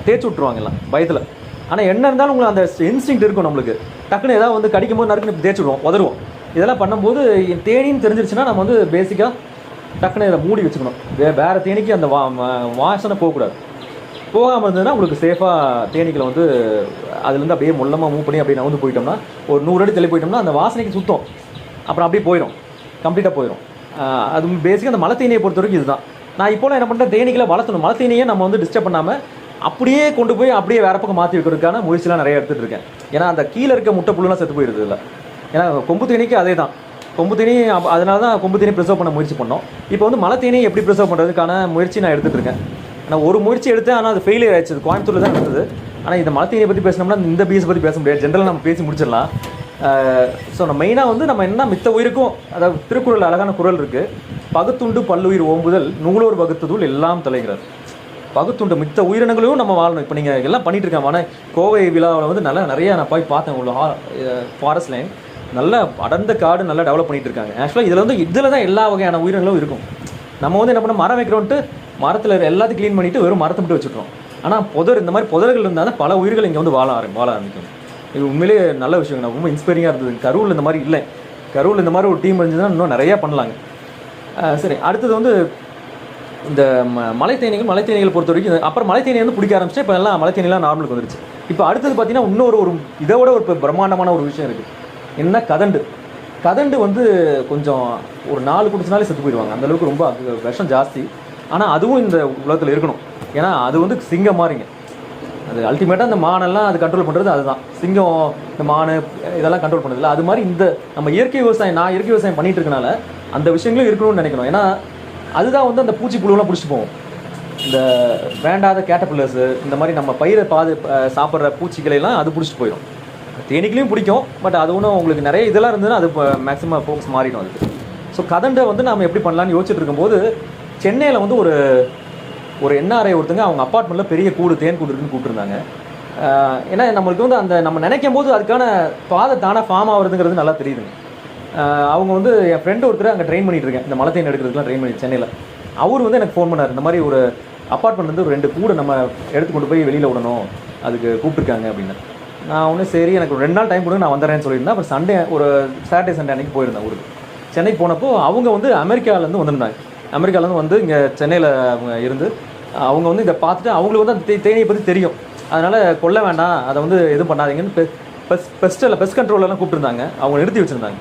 தேய்ச்சி விட்ருவாங்க எல்லாம் பயத்தில். ஆனால் என்ன இருந்தாலும் உங்களுக்கு அந்த இன்ஸ்டிங்க்ட் இருக்கும் நம்மளுக்கு. டக்குன்னு ஏதாவது வந்து கடிக்கும் போது நறுக்குன்னு தேய்ச்சி விடுவோம், உதருவோம். இதெல்லாம் பண்ணும்போது தேனின்னு தெரிஞ்சிருச்சுன்னா நம்ம வந்து பேசிக்காக டக்குன்னு இதை மூடி வச்சுக்கணும். வேறு தேனிக்கு அந்த வாசனை போகக்கூடாது. போகாமல் இருந்ததுன்னா உங்களுக்கு சேஃபாக தேனீக்களை வந்து அதுலேருந்து அப்படியே மொல்லமாக மூவ் பண்ணி அப்படியே நகர்ந்து போயிட்டோம்னா, ஒரு 100 அடி தள்ளி போயிட்டோம்னா அந்த வாசனைக்கு சுத்தம் அப்புறம் அப்படியே போயிடும், கம்ப்ளீட்டாக போயிடும். அது பேசிக்காக அந்த மலை தேனியை பொறுத்த வரைக்கும் இதுதான். நான் இப்போலாம் என்ன பண்ணுறேன், தேனீக்களை வளர்த்தணும். மலை தேனியை நம்ம வந்து டிஸ்டர்ப் பண்ணாமல் அப்படியே கொண்டு போய் அப்படியே வேறு பக்கம் மாற்றி வைக்கிறதுக்கான முயற்சிலாம் நிறைய எடுத்துகிட்டு இருக்கேன். ஏன்னா அந்த கீழே இருக்க முட்டை புல்லுலாம் செத்து போயிடுது இல்லை. ஏன்னா கொம்பு தேனிக்கு அதே தான். கொம்பு தேனி அதனால தான் கொம்பு தேனி ப்ரிசர்வ் பண்ண முயற்சி பண்ணோம். இப்போ வந்து மலை தேனியை எப்படி ப்ரிசர்வ் பண்ணுறதுக்கான முயற்சி நான் எடுத்துகிட்டு இருக்கேன். நான் ஒரு முயற்சி எடுத்தேன், ஆனால் அது ஃபெயிலியர் ஆயிடுச்சு. கோயம்புத்தூரில் தான் நடந்தது. ஆனால் இந்த மலை தேனியை பற்றி பேசினோம்னா இந்த பீஸை பற்றி பேச முடியாது. ஜென்ரலாக நம்ம பேசி முடிச்சிடலாம். ஸோ நம்ம மெயினாக வந்து நம்ம என்ன மித்த உயிருக்கும், அதாவது திருக்குறள் அழகான குறள் இருக்குது, பகுத்துண்டு பல்லுயிர் ஓம்புதல் நூலோர் வகுத்ததுள் எல்லாம் தலைகிறார். பகுத்துண்டு மித்த உயிரினங்களையும் நம்ம வாழணும். இப்போ நீங்கள் எல்லாம் பண்ணிகிட்டு இருக்காங்க. ஆனால் கோவை விழாவில் வந்து நிறையா நான் போய் பார்த்தேன். உள்ள ஃபாரஸ்ட் லைன் நல்ல அடர்ந்த காடு நல்லா டெவலப் பண்ணிகிட்டு இருக்காங்க. ஆக்சுவலாக இதில் தான் எல்லா வகையான உயிரினங்களும் இருக்கும். நம்ம வந்து என்ன பண்ண மரம் வைக்கிறோன்ட்டு மரத்தில் எல்லாத்தையும் க்ளீன் பண்ணிவிட்டு வெறும் மரத்தை மட்டும் வச்சுக்கிறோம். ஆனால் இந்த மாதிரி புதர்கள் இருந்தால் தான் பல உயிர்கள் இங்கே வந்து வாழ ஆரம்பிக்கும். இது உண்மையிலேயே நல்ல விஷயம். நான் ரொம்ப இன்ஸ்பைரிங்காக இருந்தது. கரூரில் இந்த மாதிரி இல்லை. கரூரில் இந்த மாதிரி ஒரு டீம் இருந்ததுன்னா இன்னும் நிறையா பண்ணலாங்க. சரி, அடுத்தது வந்து இந்த மலை தேனிகள் பொறுத்த வரைக்கும் அப்புறம் மலை தேனியை வந்து பிடிக்க ஆரம்பிச்சு. இப்போ எல்லாம் மலை தேனிலாம் நார்மலுக்கு வந்துருச்சு. இப்போ அடுத்தது பார்த்தீங்கன்னா இன்னொரு இதை விட ஒரு பிரம்மாண்டமான ஒரு விஷயம் இருக்குது. என்ன, கதண்டு வந்து கொஞ்சம் ஒரு 4 குடிச்சினாலே செத்து போயிடுவாங்க. அந்தளவுக்கு ரொம்ப விஷம் ஜாஸ்தி. ஆனால் அதுவும் இந்த உலகத்தில் இருக்கணும். ஏன்னா அது வந்து சிங்கம் மாதிரிங்க. அது அல்டிமேட்டாக இந்த மானெல்லாம் அது கண்ட்ரோல் பண்ணுறது அதுதான். சிங்கம் இந்த மான் இதெல்லாம் கண்ட்ரோல் பண்ணுறதில்ல. அது மாதிரி இந்த நம்ம இயற்கை விவசாயம் பண்ணிகிட்டு இருக்கனால அந்த விஷயங்களும் இருக்கணும்னு நினைக்கணும். ஏன்னா அதுதான் வந்து அந்த பூச்சி புழுவெல்லாம் பிடிச்சி போகும். இந்த வேண்டாத கேட்டபில்லர்ஸு இந்த மாதிரி நம்ம பயிரை சாப்பிட்ற பூச்சிகளையெல்லாம் அது பிடிச்சிட்டு போயிடும். தேனீக்களையும் பிடிக்கும், பட் அது ஒன்றும் உங்களுக்கு நிறைய இதெல்லாம் இருந்ததுன்னா அது இப்போ மேக்ஸிமம் ஃபோக்கஸ் மாறிடும் அதுக்கு. ஸோ கதண்டை வந்து நம்ம எப்படி பண்ணலான்னு யோசிச்சுட்டு இருக்கும்போது சென்னையில் வந்து ஒரு என்ஆர்ஐ ஒருத்தங்க அவங்க அப்பார்ட்மெண்ட்டில் பெரிய தேன் கூடு இருக்குன்னு கூப்பிட்டுருந்தாங்க. ஏன்னா நம்மளுக்கு வந்து அந்த நம்ம நினைக்கும் போது அதுக்கான பாதை தானே ஃபார்ம் ஆகுறதுங்கிறது நல்லா தெரியுதுங்க. அவங்க வந்து என் ஃப்ரெண்டு ஒருத்தர் அங்கே ட்ரெயின் பண்ணிட்டு இருக்கேன், இந்த மலை தேன் எடுக்கிறதுக்குலாம் ட்ரெயின் பண்ணி சென்னையில். அவர் வந்து எனக்கு ஃபோன் பண்ணார், இந்த மாதிரி ஒரு அப்பார்ட்மெண்ட் வந்து ஒரு 2 கூடை நம்ம எடுத்து கொண்டு போய் வெளியில் விடணும், அதுக்கு கூப்பிட்டுருக்காங்க அப்படின்னு. நான் ஒன்று சரி எனக்கு ஒரு 2 நாள் டைம் கொடுங்க நான் வந்துடுறேன்னு சொல்லியிருந்தேன். அப்புறம் சாட்டர்டே சண்டே அன்றைக்கி போயிருந்தேன் ஊருக்கு. சென்னைக்கு போனப்போ அவங்க வந்து அமெரிக்காவிலேருந்து வந்திருந்தாங்க. அமெரிக்காவிலேருந்து வந்து இங்கே சென்னையில் அவங்க இருந்து அவங்க வந்து இதை பார்த்துட்டு அவங்களுக்கு வந்து அந்த தேனியை பற்றி தெரியும். அதனால் கொல்ல வேண்டாம், அதை வந்து எதுவும் பண்ணாதீங்கன்னு பெஸ்ட் கண்ட்ரோலெல்லாம் கூப்பிட்டுருந்தாங்க. அவங்க நிறுத்தி வச்சுருந்தாங்க.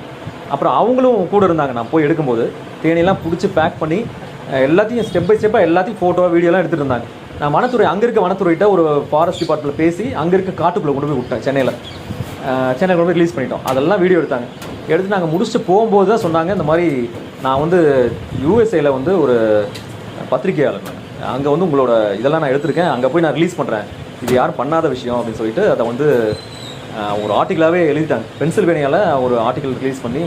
அப்புறம் அவங்களும் கூட இருந்தாங்க. நான் போய் எடுக்கும்போது தேனியெல்லாம் பிடிச்சி பேக் பண்ணி எல்லாத்தையும் ஸ்டெப் பை ஸ்டெப்பாக எல்லாத்தையும் ஃபோட்டோ வீடியோலாம் எடுத்துகிட்டு இருந்தாங்க. நான் வனத்துறை அங்கே இருக்க வனத்துறையிட்ட ஒரு ஃபாரஸ்ட் டிபார்ட்மெண்ட்டில் பேசி அங்கே இருக்க காட்டுக்குள்ளே கொண்டு போய் விட்டேன். சென்னையில் கொண்டு போய் ரிலீஸ் பண்ணிட்டோம். அதெல்லாம் வீடியோ எடுத்து நாங்கள் முடிச்சுட்டு போகும்போது தான் சொன்னாங்க, இந்த மாதிரி நான் வந்து யூஎஸ்ஏயில் வந்து ஒரு பத்திரிகையாளர், அங்கே வந்து உங்களோட இதெல்லாம் நான் எடுத்திருக்கேன், அங்கே போய் நான் ரிலீஸ் பண்ணுறேன், இது யாரும் பண்ணாத விஷயம் அப்படின்னு சொல்லிட்டு அதை வந்து ஒரு ஆர்டிக்கலாகவே எழுதிட்டாங்க. பென்சில்வேனியாவில் ஒரு ஆர்டிக்கல் ரிலீஸ் பண்ணி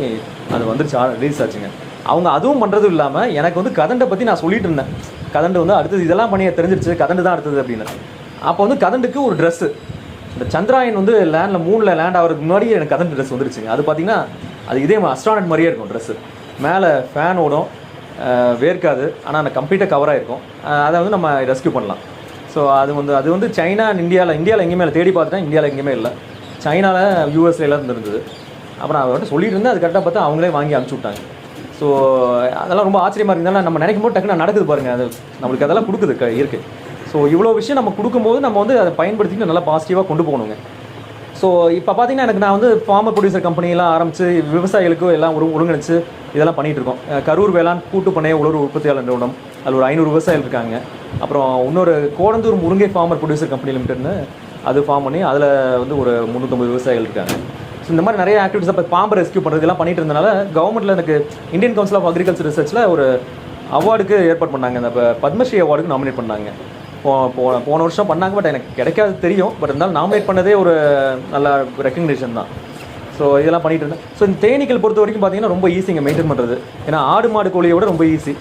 அது வந்துருச்சு, ரிலீஸ் ஆச்சுங்க. அவங்க அதுவும் பண்ணுறதும் இல்லாமல் எனக்கு வந்து கதண்டை பற்றி நான் சொல்லிட்டு இருந்தேன். கதண்டு வந்து அடுத்தது இதெல்லாம் பண்ணி தெரிஞ்சிருச்சு, கதண்டு தான் அடுத்தது அப்படின்னு. அப்போ வந்து கதண்டுக்கு ஒரு ட்ரெஸ்ஸு, இந்த சந்திராயன் வந்து மூணில் லேண்ட் ஆகிறதுக்கு முன்னாடி எனக்கு கதண்டு ட்ரெஸ் வந்துருச்சுங்க. அது பார்த்திங்கன்னா அது இதே அஸ்ட்ரானட் மாதிரியே இருக்கும் ட்ரெஸ்ஸு. மேலே ஃபேன் ஓடும், வேர்க்காது, ஆனால் அந்த கம்ப்ளீட்டாக கவராக இருக்கும். அதை வந்து நம்ம ரெஸ்க்யூ பண்ணலாம். ஸோ அது வந்து சைனா இந்தியாவில் எங்கேயுமே இல்லை. தேடி பார்த்துட்டேன், இந்தியாவில் எங்கேயுமே இல்லை. சைனாவில் யூஎஸ்ஏலாம் இருந்தது. அப்புறம் அவர்கிட்ட சொல்லிட்டு இருந்தேன். அது கரெக்டாக பார்த்தா அவங்களே வாங்கி அனுப்பிச்சி விட்டாங்க. ஸோ அதெல்லாம் ரொம்ப ஆச்சரியமாக இருந்தாலும் நம்ம நினைக்கும் போது டக்குன்னு நடக்குது பாருங்கள், அது நம்மளுக்கு அதெல்லாம் கொடுக்குது இருக்கு. ஸோ இவ்வளோ விஷயம் நம்ம கொடுக்கும்போது நம்ம வந்து அதை பயன்படுத்திட்டு நல்லா பாசிட்டிவாக கொண்டு போகணுங்க. ஸோ இப்போ பார்த்தீங்கன்னா எனக்கு நான் வந்து ஃபார்மர் ப்ரொடியூசர் கம்பெனியெல்லாம் ஆரம்பித்து விவசாயிகளுக்கும் எல்லாம் ஒருங்கிணைச்சு இதெல்லாம் பண்ணிகிட்டு இருக்கோம். கரூர் வேளாண் கூட்டு பண்ணைய உலர் உற்பத்தியாளர் நிறுவனம், அதில் ஒரு 500 விவசாயிகள் இருக்காங்க. அப்புறம் இன்னொரு கோடந்தூர் முருங்கை ஃபார்மர் ப்ரொடியூசர் கம்பெனி லிமிடெட்னு அது ஃபார்ம் பண்ணி அதில் வந்து ஒரு 350 விவசாயிகள் இருக்காங்க. ஸோ இந்த மாதிரி நிறைய ஆக்டிவிட்டிஸ் இப்போ பாம்பை ரெஸ்க்யூ பண்ணுறது எல்லாம் பண்ணிட்டு இருந்தனால கவர்மெண்ட்டில் எனக்கு இந்தியன் கவுன்சில் ஆஃப் அக்ரிகல்ச்சர் ரிசர்ச்சில் ஒரு அவார்டுக்கு ஏற்பாடு பண்ணாங்க. இந்த பத்மஸ்ரீ அவார்டுக்கு நாமினேட் பண்ணாங்க. போன வருஷம் பண்ணாங்க, பட் எனக்கு கிடைக்காது தெரியும். பட் இருந்தாலும் நாமினேட் பண்ணதே ஒரு நல்ல ரெக்கக்னேஷன் தான். ஸோ இதெல்லாம் பண்ணிட்டு இருந்தேன். ஸோ இந்த தேனீக்கள் பொறுத்த வரைக்கும் பார்த்தீங்கன்னா ரொம்ப ஈஸிங்க மெயின்டைன் பண்ணுறது. ஏன்னா ஆடு மாடு கோழியை விட ரொம்ப ஈஸி.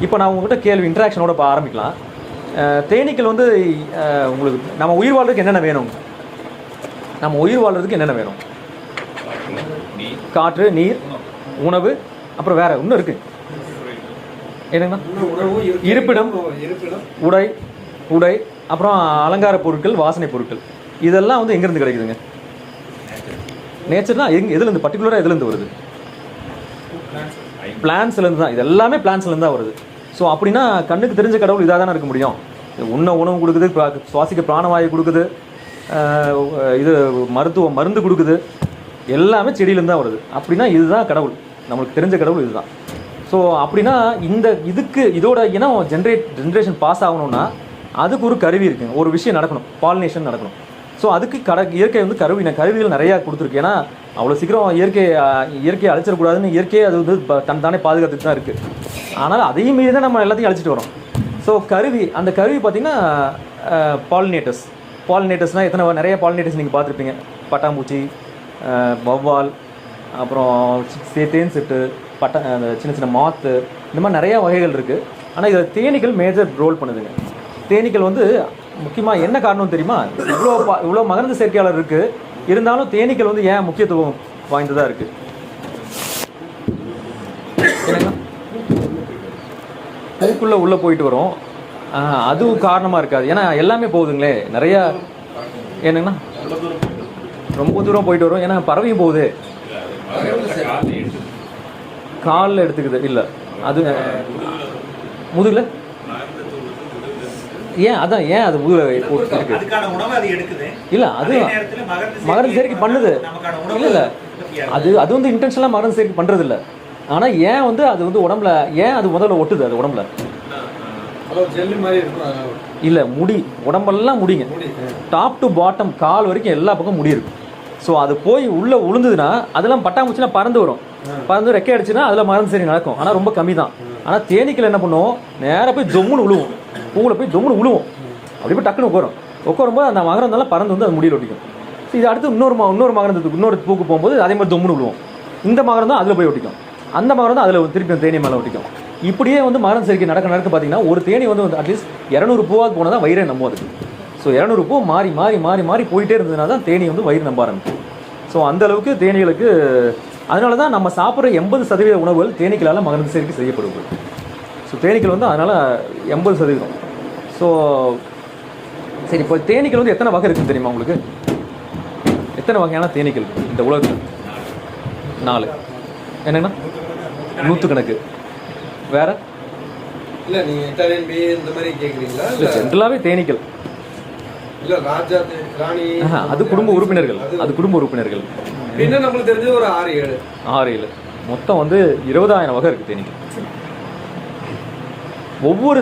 இப்போ நான் உங்கள்கிட்ட கேள்வி இன்ட்ராக்ஷனோட ஆரம்பிக்கலாம். தேனீக்கள் வந்து உங்களுக்கு நம்ம உயிர் வாழ்றதுக்கு என்னென்ன வேணும்? நம்ம உயிர் வாழ்றதுக்கு என்னென்ன வேணும்? காற்று, நீர், உணவு, அப்புறம் வேற இன்னும் இருக்கு என்னங்கண்ணா? இருப்பிடம், உடை, அப்புறம் அலங்கார பொருட்கள், வாசனை பொருட்கள். இதெல்லாம் வந்து எங்கேருந்து கிடைக்குதுங்க? நேச்சர்னா எதுலேருந்து பர்டிகுலராக எதுலேருந்து வருது? பிளான்ஸ்லேருந்து தான். இது எல்லாமே பிளான்ஸ்லேருந்து தான் வருது. ஸோ அப்படின்னா கண்ணுக்கு தெரிஞ்ச கடவுள் இதாக தானே இருக்க முடியும். உணவு கொடுக்குது, சுவாசிக்க பிராணவாயு கொடுக்குது, இது மருந்து கொடுக்குது, எல்லாமே செடியிலேருந்து தான் வருது. அப்படின்னா இதுதான் கடவுள், நம்மளுக்கு தெரிஞ்ச கடவுள் இதுதான். ஸோ அப்படின்னா இதோட இனம் ஜென்ரேஷன் பாஸ் ஆகணும்னா அதுக்கு ஒரு கருவி இருக்குங்க, ஒரு விஷயம் நடக்கணும், பாலினேஷன் நடக்கணும். ஸோ அதுக்கு இயற்கை வந்து கருவிகள் நிறையா கொடுத்துருக்கு. ஏன்னா அவ்வளோ சீக்கிரம் இயற்கையை அழிச்சிடக்கூடாதுன்னு இயற்கையை அது வந்து தானே பாதுகாத்துட்டு தான் இருக்குது. ஆனால் அதையும் மீறி தான் நம்ம எல்லாத்தையும் அழிச்சிட்டு வரோம். ஸோ அந்த கருவி பார்த்திங்கன்னா பாலினேட்டர்ஸ்னால் நிறைய பாலினேட்டர்ஸ் நீங்கள் பார்த்துருப்பீங்க. பட்டாம்பூச்சி, வௌவால், அப்புறம் தேன் சிட்டு, அந்த சின்ன சின்ன மாத்து, இந்த மாதிரி நிறையா வகைகள் இருக்குது. ஆனால் இதில் தேனீக்கள் மேஜர் ரோல் பண்ணுதுங்க. தேனீக்கள் வந்து முக்கியமாக என்ன காரணம் தெரியுமா? இவ்வளோ மகரந்த சேர்க்கையாளர் இருக்குது, இருந்தாலும் தேனீக்கள் வந்து ஏன் முக்கியத்துவம் வாய்ந்ததாக இருக்குது? என்னங்க, பூக்குள்ளே உள்ளே போயிட்டு வரும், அதுவும் காரணமாக இருக்காது. ஏன்னா எல்லாமே போகுதுங்களே நிறையா. என்னங்கண்ணா, ரொம்ப தூரம் போயிட்டு வரும். ஏன்னா பறவையும் போகுது, காலில் எடுத்துக்குது. இல்லை, அது முதுகில் ஏன் அது முதுகில் இருக்கு? இல்லை, அது மகரந்த சேர்க்கை பண்ணுது. இல்லை, அது வந்து இன்டென்ஷனலாக மகரந்த சேர்க்கை பண்ணுறது இல்லை. ஆனால் ஏன் வந்து அது வந்து உடம்புல ஏன் அது முதல்ல ஒட்டுது? அது உடம்புல இல்லை, முடி, உடம்பெல்லாம் முடிங்க, டாப் டு பாட்டம் கால் வரைக்கும் எல்லா பக்கம் முடி இருக்கும். ஸோ அது போய் உள்ளே உளுந்துதுன்னா அதெல்லாம் பட்டாம்பூச்சிலாம் பறந்து வரும். பறந்து ரெக்கை அடிச்சுன்னா அதில் மருந்து சரி நடக்கும், ஆனால் ரொம்ப கம்மி தான். ஆனால் தேனீக்கள் என்ன பண்ணுவோம், நேராக போய் ஜொம்முன்னு விழுவும். பூவில் போய் தொம்முன்னு விழுவோம். அப்படி போய் டக்குன்னு உட்காரும்போது அந்த மகரந்தால பறந்து வந்து அது முடியில் ஒட்டிக்கும். ஸோ இது அடுத்து இன்னொரு மகரந்தத்துக்கு இன்னொரு பூக்கு போகும்போது அதே மாதிரி தொம்முன்னு விழுவோம். இந்த மகரம் தான் அதில் போய் ஒட்டிக்கும், அந்த மகரம் தான் அதில் திருப்பி தேனி மேலே ஒட்டிக்கும். இப்படியே வந்து மகரம் சேர்க்கை நடக்க பார்த்தீங்கன்னா ஒரு தேனி வந்து அட்லீஸ்ட் 200 பூவாக போனால் தான் வயிறே நம்பும் அதுக்கு. ஸோ 200 பூ மாறி மாறி மாறி மாறி போயிட்டே இருந்ததுனால தான் தேனி வந்து வயிறு நம்ப ஆரம்பிக்கும். ஸோ அந்தளவுக்கு தேனிகளுக்கு, அதனால தான் நம்ம சாப்பிட்ற 80% உணவுகள் தேனீக்களால் மகரந்த சேர்க்கை செய்யப்படுது. ஸோ தேனீக்கள் வந்து அதனால் 80%. ஸோ சரி, இப்போ தேனீக்கள் வந்து எத்தனை வகை இருக்குன்னு தெரியுமா உங்களுக்கு? எத்தனை வகையான தேனீக்கள் இந்த உலகத்தில்? 4. என்னங்கண்ணா? 100 கணக்கு. வேற இல்லை, நீங்கள் இட்டாலியன் பீ இந்த மாதிரி கேட்குறீங்களா? இல்லை, ஜென்ரலாகவே தேனீக்கள். இல்லை, ராஜா ராணி அது குடும்ப உறுப்பினர்கள், அது குடும்ப உறுப்பினர்கள். இன்னும் நம்மளுக்கு தெரிஞ்சது ஒரு 6-7 மொத்தம் வந்து 20,000 வகை இருக்குது தேனீக்கள். ஒவ்வொரு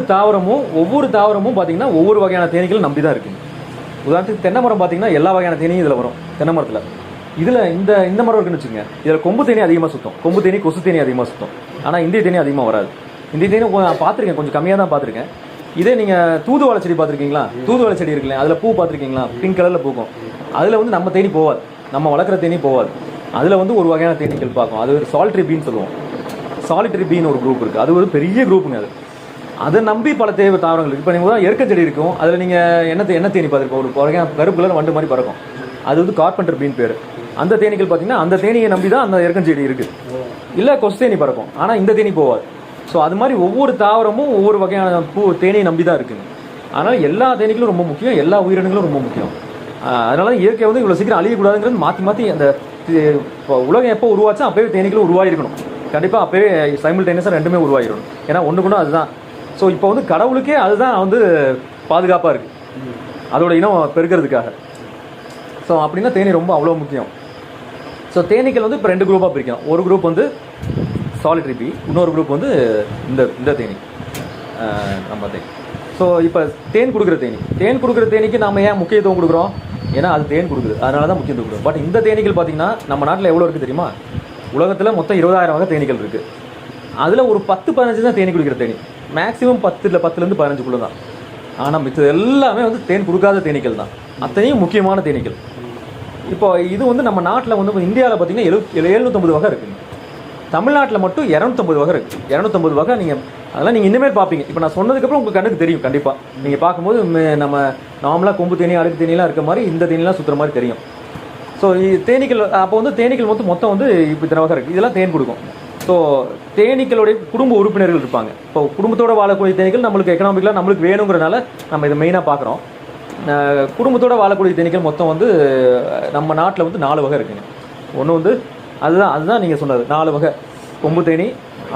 தாவரமும் பார்த்தீங்கன்னா ஒவ்வொரு வகையான தேனீக்கள் நம்பி தான் இருக்குங்க. உதாரணத்துக்கு தென்னை மரம் பார்த்தீங்கன்னா எல்லா வகையான தேனியும் இதில் வரும். தென்னை மரத்தில் இதில் இந்த மரம் இருக்குன்னு வச்சுங்க, இதில் கொம்பு தேனி அதிகமாக சுத்தம், கொம்பு தேனி கொசு தேனி அதிகமாக சுத்தம். ஆனால் இந்திய தேனி அதிகமாக வராது. இந்திய தேனி பார்த்துருக்கேன், கொஞ்சம் கம்மியாக தான் பார்த்துருக்கேன். இதே நீங்கள் தூதுவளை செடி பார்த்துருக்கீங்களா? தூதுவளை செடி இருக்குல்ல, அதில் பூ பார்த்துருக்கீங்களா? பிங்க் கலரில் பூக்கும். அதில் வந்து நம்ம தேனி போகாது, நம்ம வளர்க்குற தேனி போகாது. அதில் வந்து ஒரு வகையான தேனீக்கள் பார்க்கும். அது ஒரு சாலிட்ரி பீன்னு சொல்லுவோம். சாலிட்ரி பீன்னு ஒரு குரூப் இருக்குது. அது ஒரு பெரிய குரூப்புங்க. அதை நம்பி பல தாவரங்கள் இருக்குது. இப்போ நீங்கள் எருக்க செடி இருக்கும், அதில் நீங்கள் என்ன தேனி பார்த்துருக்கோம்? ஒரு வகையான கருப்பு கலர் வண்டு மாதிரி பறக்கும். அது வந்து கார்பெண்டர் பீன் பேர். அந்த தேனீக்கள் பார்த்தீங்கன்னா அந்த தேனியை நம்பி தான் அந்த எருக்கஞ்செடி இருக்குது. இல்லை கொசு தேனி பறக்கும், ஆனால் இந்த தேனி போகாது. ஸோ அது மாதிரி ஒவ்வொரு தாவரமும் ஒவ்வொரு வகையான தேனியை நம்பி தான் இருக்குங்க. அதனால் எல்லா தேனீக்களும் ரொம்ப முக்கியம், எல்லா உயிரினங்களும் ரொம்ப முக்கியம். அதனால தான் இயற்கை வந்து இவ்வளோ சீக்கிரம் அழியக்கூடாதுங்கிறது மாற்றி அந்த இப்போ உலகம் எப்போ உருவாச்சோ அப்போவே தேனீக்களும் உருவாகிருக்கணும். கண்டிப்பாக அப்போவே சைமில்டேனியஸாக ரெண்டுமே உருவாகிடணும். ஏன்னா ஒன்றுக்குன்னா அதுதான். ஸோ இப்போ வந்து கடவுளுக்கே அதுதான் வந்து பாதுகாப்பாக இருக்குது, அதோட இனம் பெருக்கிறதுக்காக. ஸோ அப்படின்னா தேனி ரொம்ப அவ்வளோ முக்கியம். ஸோ தேனீக்கள் வந்து இப்போ 2 குரூப்பாக பிரிக்கணும். ஒரு குரூப் வந்து சாலிட்ரி பீ, இன்னொரு குரூப் வந்து இந்த தேனி, நம்ம தேனி. ஸோ இப்போ தேன் கொடுக்குற தேனிக்கு நம்ம ஏன் முக்கியத்துவம் கொடுக்குறோம்? ஏன்னா அது தேன் கொடுக்குது, அதனால தான் முக்கியத்துவம் கொடுக்குறோம். பட் இந்த தேனீக்கள் பார்த்தீங்கன்னா நம்ம நாட்டில் எவ்வளோ இருக்குது தெரியுமா? உலகத்தில் மொத்தம் 20,000 வகை தேனீக்கள் இருக்குது. அதில் ஒரு 10-15 தான் தேனி குடிக்கிற தேனி. மேக்ஸிமம் 10-15 தான். ஆனால் மிச்சது எல்லாமே வந்து தேன் கொடுக்காத தேனீக்கள் தான். அத்தனையும் முக்கியமான தேனீக்கள். இப்போ இது வந்து நம்ம நாட்டில் வந்து இந்தியாவில் பார்த்தீங்கன்னா 750 வகை இருக்குங்க. தமிழ்நாட்டில் மட்டும் 250 வகை இருக்குது. 250 வகை அதெல்லாம் நீங்கள் இனிமேல் பார்ப்பீங்க. இப்போ நான் சொன்னதுக்கப்புறம் உங்களுக்கு கண்ணுக்கு தெரியும். கண்டிப்பாக நீங்கள் பார்க்கும்போது நம்ம நார்மலாக கொம்பு தேனி, அடுக்கு தேனிலாம் இருக்க மாதிரி இந்த தேனிலாம் சுற்றுற மாதிரி தெரியும். ஸோ தேனீக்கள், அப்போ வந்து தேனீக்கள் மொத்தம் வந்து இப்போ இத்தனை வகை இருக்குது. இதெல்லாம் தேன் கொடுக்கும். ஸோ தேனீக்களுடைய குடும்ப உறுப்பினர்கள் இருப்பாங்க. இப்போ குடும்பத்தோடு வாழக்கூடிய தேனீக்கள் நம்மளுக்கு எக்கனாமிக்கலாக நம்மளுக்கு வேணுங்கிறனால நம்ம இதை மெயினாக பார்க்குறோம். குடும்பத்தோடு வாழக்கூடிய தேனீக்கள் மொத்தம் வந்து நம்ம நாட்டில் வந்து 4 வகை இருக்குங்க. ஒன்று வந்து அதுதான் நீங்கள் சொன்னது 4 வகை: கொம்பு தேனி,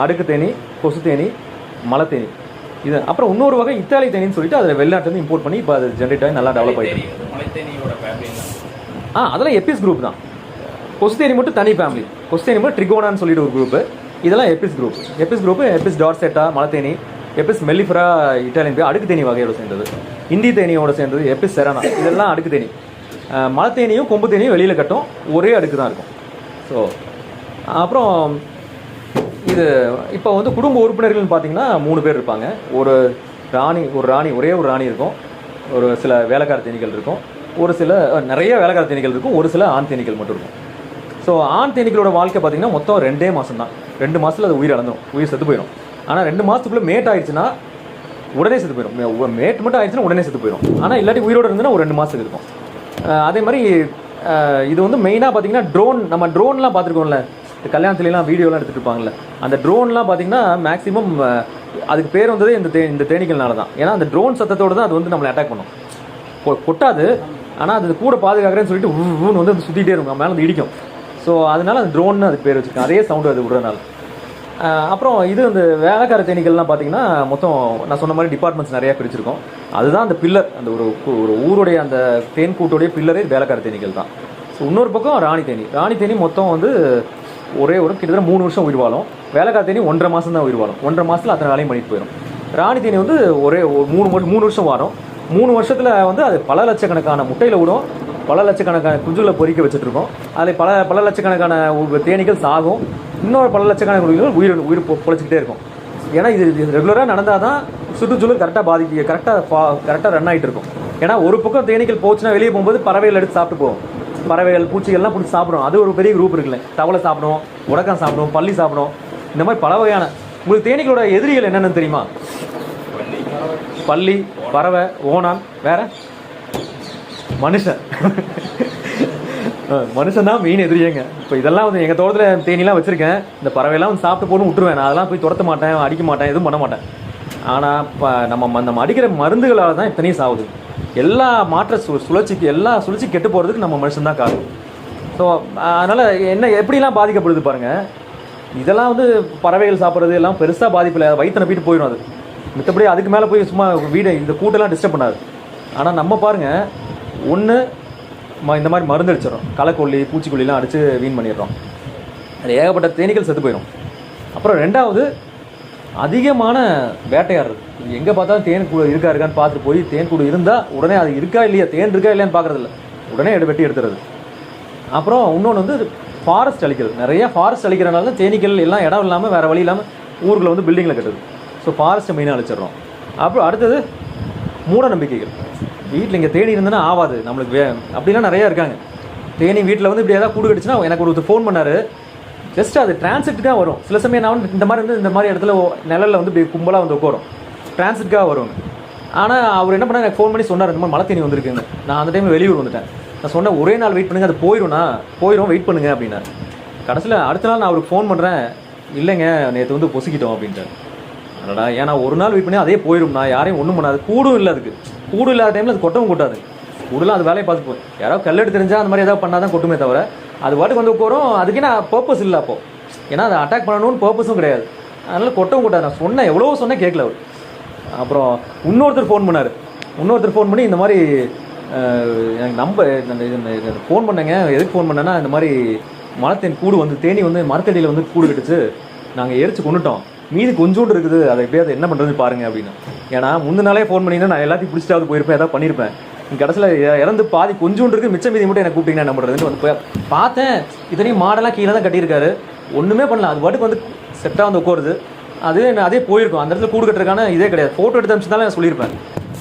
அடுக்கு தேனி, கொசு தேனி, மலை தேனி. இது அப்புறம் இன்னொரு வகை இத்தாலி தேனின்னு சொல்லிட்டு அதில் வெளிநாட்டிலேருந்து இம்போர்ட் பண்ணி இப்போ அது ஜென்ரேட் ஆகி நல்லா டெவலப் ஆகிட்டு. அதெல்லாம் எபிஸ் குரூப் தான். கொசு தேனி மட்டும் தனி ஃபேமிலி. கொசு தேனி மட்டும் ட்ரிகோனான்னு சொல்லிட்டு ஒரு குரூப்பு. இதெல்லாம் எபிஸ் குரூப். எபிஸ் டார்செட்டா மலை தேனி, எபிஸ் மெல்லிஃபரா இட்டாலியன் பீ அடுக்கு தேனி வகையோட சேர்ந்தது. இந்தி தேனியோட சேர்ந்தது எபிஸ் செரானா. இதெல்லாம் அடுக்கு தேனி. மலை தேனியும் கொம்பு தேனியும் வெளியில் கட்டும், ஒரே அடுக்கு தான் இருக்கும். ஸோ அப்புறம் இது இப்போ வந்து குடும்ப உறுப்பினர்கள்னு பார்த்தீங்கன்னா 3 பேர் இருப்பாங்க. ஒரு ராணி, ஒரே ஒரு ராணி இருக்கும். ஒரு சில வேலைக்கார தேனீக்கள் இருக்கும். ஒரு சில நிறைய வேலைக்கார தேனீக்கள் இருக்கும். ஒரு சில ஆண் தேனீக்கள் மட்டும் இருக்கும். ஸோ ஆண் தேனீக்களோட வாழ்க்கை பார்த்தீங்கன்னா மொத்தம் 2 மாதம் தான். 2 மாதத்தில் அது உயிர் செத்து போயிடும். ஆனால் 2 மாதத்துக்குள்ளே மேட் ஆயிடுச்சுன்னா உடனே செத்து போயிடும். மேட் மட்டும் ஆயிடுச்சுன்னா உடனே செத்து போயிடும். ஆனால் இல்லாட்டி உயிரோடு இருந்துன்னா ஒரு 2 மாதத்துக்கு இருக்கும். அதே மாதிரி இது வந்து மெயினாக பார்த்தீங்கன்னா நம்ம ட்ரோன்லாம் பார்த்துருக்கோம்ல, கல்யாணத்துலாம் வீடியோலாம் எடுத்துகிட்டு இருப்பாங்கல்ல, அந்த ட்ரோன்லாம் பார்த்தீங்கன்னா மேக்ஸிமம் அதுக்கு பேர் வந்ததே இந்த தேனீக்கள்னால தான். ஏன்னா அந்த ட்ரோன் சத்தத்தோடு தான் அது வந்து நம்மளை அட்டாக் பண்ணும். கொட்டாது, ஆனால் அது கூட பாதுகாக்கிறேன்னு சொல்லிட்டு ஊன்னு வந்து அது சுற்றிகிட்டே இருக்கும், மேலே வந்து இடிக்கும். ஸோ அதனால அந்த ட்ரோன்னு அதுக்கு பேர் வச்சுருக்கேன். அதே சவுண்டு அது விடுறதுனால. அப்புறம் இது அந்த வேலைக்கார தேனீக்கள்லாம் பார்த்தீங்கன்னா மொத்தம் நான் சொன்ன மாதிரி டிபார்ட்மெண்ட்ஸ் நிறையா பிரிச்சிருக்கோம். அதுதான் அந்த பில்லர், அந்த ஒரு ஊருடைய அந்த தேன் கூட்டோடைய பில்லரே வேலைக்கார தேனீக்கள் தான். ஸோ இன்னொரு பக்கம் ராணி தேனி மொத்தம் வந்து ஒரே கிட்டத்தட்ட 3 வருஷம் உயிர் வாழும். வேலைக்கார தேனி 1.5 மாதம் தான் உயிர் வாழும். 1.5 மாதத்தில் அத்தனை வேலையும் பண்ணிட்டு போயிடும். ராணி தேனி வந்து ஒரே 3 வருஷம் வாழும். 3 வருஷத்தில் வந்து அது பல லட்சக்கணக்கான முட்டையில் விடும், பல லட்சக்கணக்கான குஞ்சுகளை பொறிக்க வச்சுட்ருக்கோம். அதில் பல லட்சக்கணக்கான தேனீக்கள் சாகும். இன்னொரு பல லட்சக்கணக்கான உயிர் பொழைச்சிக்கிட்டே இருக்கும். ஏன்னா இது ரெகுலராக நடந்தால் தான் சுற்றுச்சூழல் கரெக்டாக ரன் ஆகிட்டு இருக்கும். ஏன்னா ஒரு பக்கம் தேனீக்கள் போச்சுன்னா வெளியே போகும்போது பறவைகள் எடுத்து சாப்பிட்டு போகும். பறவைகள் பூச்சிகள்லாம் பிடிச்சி சாப்பிடும். அது ஒரு பெரிய குரூப் இருக்குல்ல, தவளை சாப்பிடும், உடக்கம் சாப்பிடும், பள்ளி சாப்பிடும், இந்த மாதிரி பல வகையான. உங்களுக்கு தேனீக்களோட எதிரிகள் என்னென்னு தெரியுமா? பள்ளி, பறவை, ஓணான், வேற மனுஷன். மனுஷன் தான் மெயின் எதிரியங்க. இப்போ இதெல்லாம் வந்து எங்கள் தோட்டத்தில் தேனிலாம் வச்சுருக்கேன். இந்த பறவைலாம் வந்து சாப்பிட்டு போகணும் விட்டுருவேன். நான் அதெல்லாம் போய் துரத்த மாட்டேன், அடிக்க மாட்டேன், எதுவும் பண்ண மாட்டேன். ஆனால் இப்போ நம்ம அடிக்கிற மருந்துகளால் தான் இத்தனையும் சாகுது. எல்லா மாற்ற சுழற்சிக்கு எல்லா சுழற்சி கெட்டு போகிறதுக்கு நம்ம மனுஷன் தான் காரணம். ஸோ அதனால் எப்படிலாம் பாதிக்கப்படுது பாருங்கள். இதெல்லாம் வந்து பறவைகள் சாப்பிட்றது எல்லாம் பெருசாக பாதிப்பில்லை, வயிற்று நப்பிட்டு போயிடும். அது மித்தபடி அதுக்கு மேலே போய் சும்மா வீடை இந்த கூட்டெல்லாம் டிஸ்டர்ப் பண்ணாது. ஆனால் நம்ம பாருங்கள், ஒன்று இந்த மாதிரி மருந்து அடிச்சிடறோம், களைக்கொல்லி பூச்சிக்கொல்லிலாம் அடித்து வீண் பண்ணிடுறோம். அது ஏகப்பட்ட தேனீக்கள் செத்து போயிடும். அப்புறம் ரெண்டாவது அதிகமான வேட்டையாடுறது. எங்கே பார்த்தாலும் தேன் கூடு இருக்கான்னு பார்த்துட்டு போய் தேன் கூடு இருந்தால் உடனே அது இருக்கா இல்லையா, தேன் இருக்கா இல்லையான்னு பார்க்குறதில்ல, உடனே வெட்டி எடுத்துறது. அப்புறம் இன்னொன்று வந்து ஃபாரஸ்ட் அழிக்கிறது. நிறையா ஃபாரஸ்ட் அழிக்கிறனால தான் தேனீக்கள் எல்லாம் இடம் இல்லாமல் வேறு வழி இல்லாமல் ஊர்களை வந்து பில்டிங்கில் கட்டுது. ஸோ ஃபாரஸ்ட்டை மெயினாக அழிச்சிடுறோம். அப்புறம் அடுத்தது மூட நம்பிக்கைகள். வீட்டில் இங்கே தேனி இருந்ததுன்னா ஆகாது நம்மளுக்கு அப்படிலாம் நிறையா இருக்காங்க. தேனி வீட்டில் வந்து இப்படி ஏதாவது கூடு கட்டுச்சுன்னா எனக்கு ஒருத்தர் ஃபோன் பண்ணார். ஜஸ்ட் அது டிரான்சிட்டுக்காக வரும். சில சமயம் நான் இந்த மாதிரி இடத்துல நிழலில் வந்து இப்படி கும்பலாக வந்து உட்காரும், டிரான்சிட்டுக்காக வருவாங்க. ஆனால் அவர் என்ன பண்ணார், எனக்கு ஃபோன் பண்ணி சொன்னார், இந்த மாதிரி மழை தேனி வந்திருக்குங்க. நான் அந்த டைமில் வெளியூர் வந்துட்டேன். நான் சொன்னேன் ஒரே நாள் வெயிட் பண்ணுங்கள், அது போயிடும் வெயிட் பண்ணுங்க அப்படின்னாரு. கடைசியில் அடுத்த நாள் நான் அவருக்கு ஃபோன் பண்ணுறேன், இல்லைங்க நேற்று வந்து பொசிக்கிட்டோம் அப்படின்ட்டு. அதடா ஏன்னா ஒரு நாள் வெயிட் பண்ணி அதே போயிடும், நான் யாரையும் ஒன்றும் பண்ணாது. கூடும் இல்லை, அதுக்கு கூடு இல்லாத டைமில் அது கொட்டவும் கொட்டாது. கூடுலாம் அது வேலையை பார்த்து போய் யாராவது கல்லெடு தெரிஞ்சால் அந்த மாதிரி ஏதாவது பண்ணால் தான் கொட்டுமே தவிர அது பாட்டுக்கு வந்து உட்காரும். அதுக்கு நான் பர்பஸ் இல்லை அப்போது. ஏன்னா அதை அட்டாக் பண்ணணும்னு பர்பஸும் கிடையாது. அதனால் கொட்டவும் கொட்டாது. நான் சொன்னேன், எவ்வளோ சொன்னேன், கேட்கல அவர். அப்புறம் இன்னொருத்தர் ஃபோன் பண்ணி இந்த மாதிரி எனக்கு ஃபோன் பண்ணேங்க, எதுக்கு ஃபோன் பண்ணேன்னா இந்த மாதிரி மரத்தேன் கூடு வந்து தேனி வந்து மரத்தடியில் வந்து கூடு கட்டுச்சு, நாங்கள் எரிச்சு கொண்டுட்டோம், மீது கொஞ்சோண்டு இருக்குது, அதை எப்படியாவது என்ன பண்ணுறது பாருங்கள் அப்படின்னு. ஏன்னா முந்தின நாளே ஃபோன் பண்ணிங்கன்னா நான் எல்லாத்தையும் பிடிச்சிட்டாவது போயிருப்பேன், ஏதாவது பண்ணியிருப்பேன். கடைசியில் இறந்து பாதி கொஞ்சோண்டு இருக்குது, மிச்சம் மீதி மட்டும் எனக்கு கூப்பிட்டீங்கன்னா என்ன பண்ணுறதுன்னு வந்து போய் பார்த்தேன். இத்தனையும் மாடெல்லாம் கீழே தான் கட்டியிருக்காரு, ஒன்றுமே பண்ணல. அது பாட்டுக்கு வந்து செட்டாக வந்து உட்காருது. அதே போயிருக்கும். அந்த இடத்துல கூடு கட்டுறதுக்கான இதே கிடையாது. ஃபோட்டோ எடுத்து அனுப்பிச்சுனாலும் நான் சொல்லியிருப்பேன்.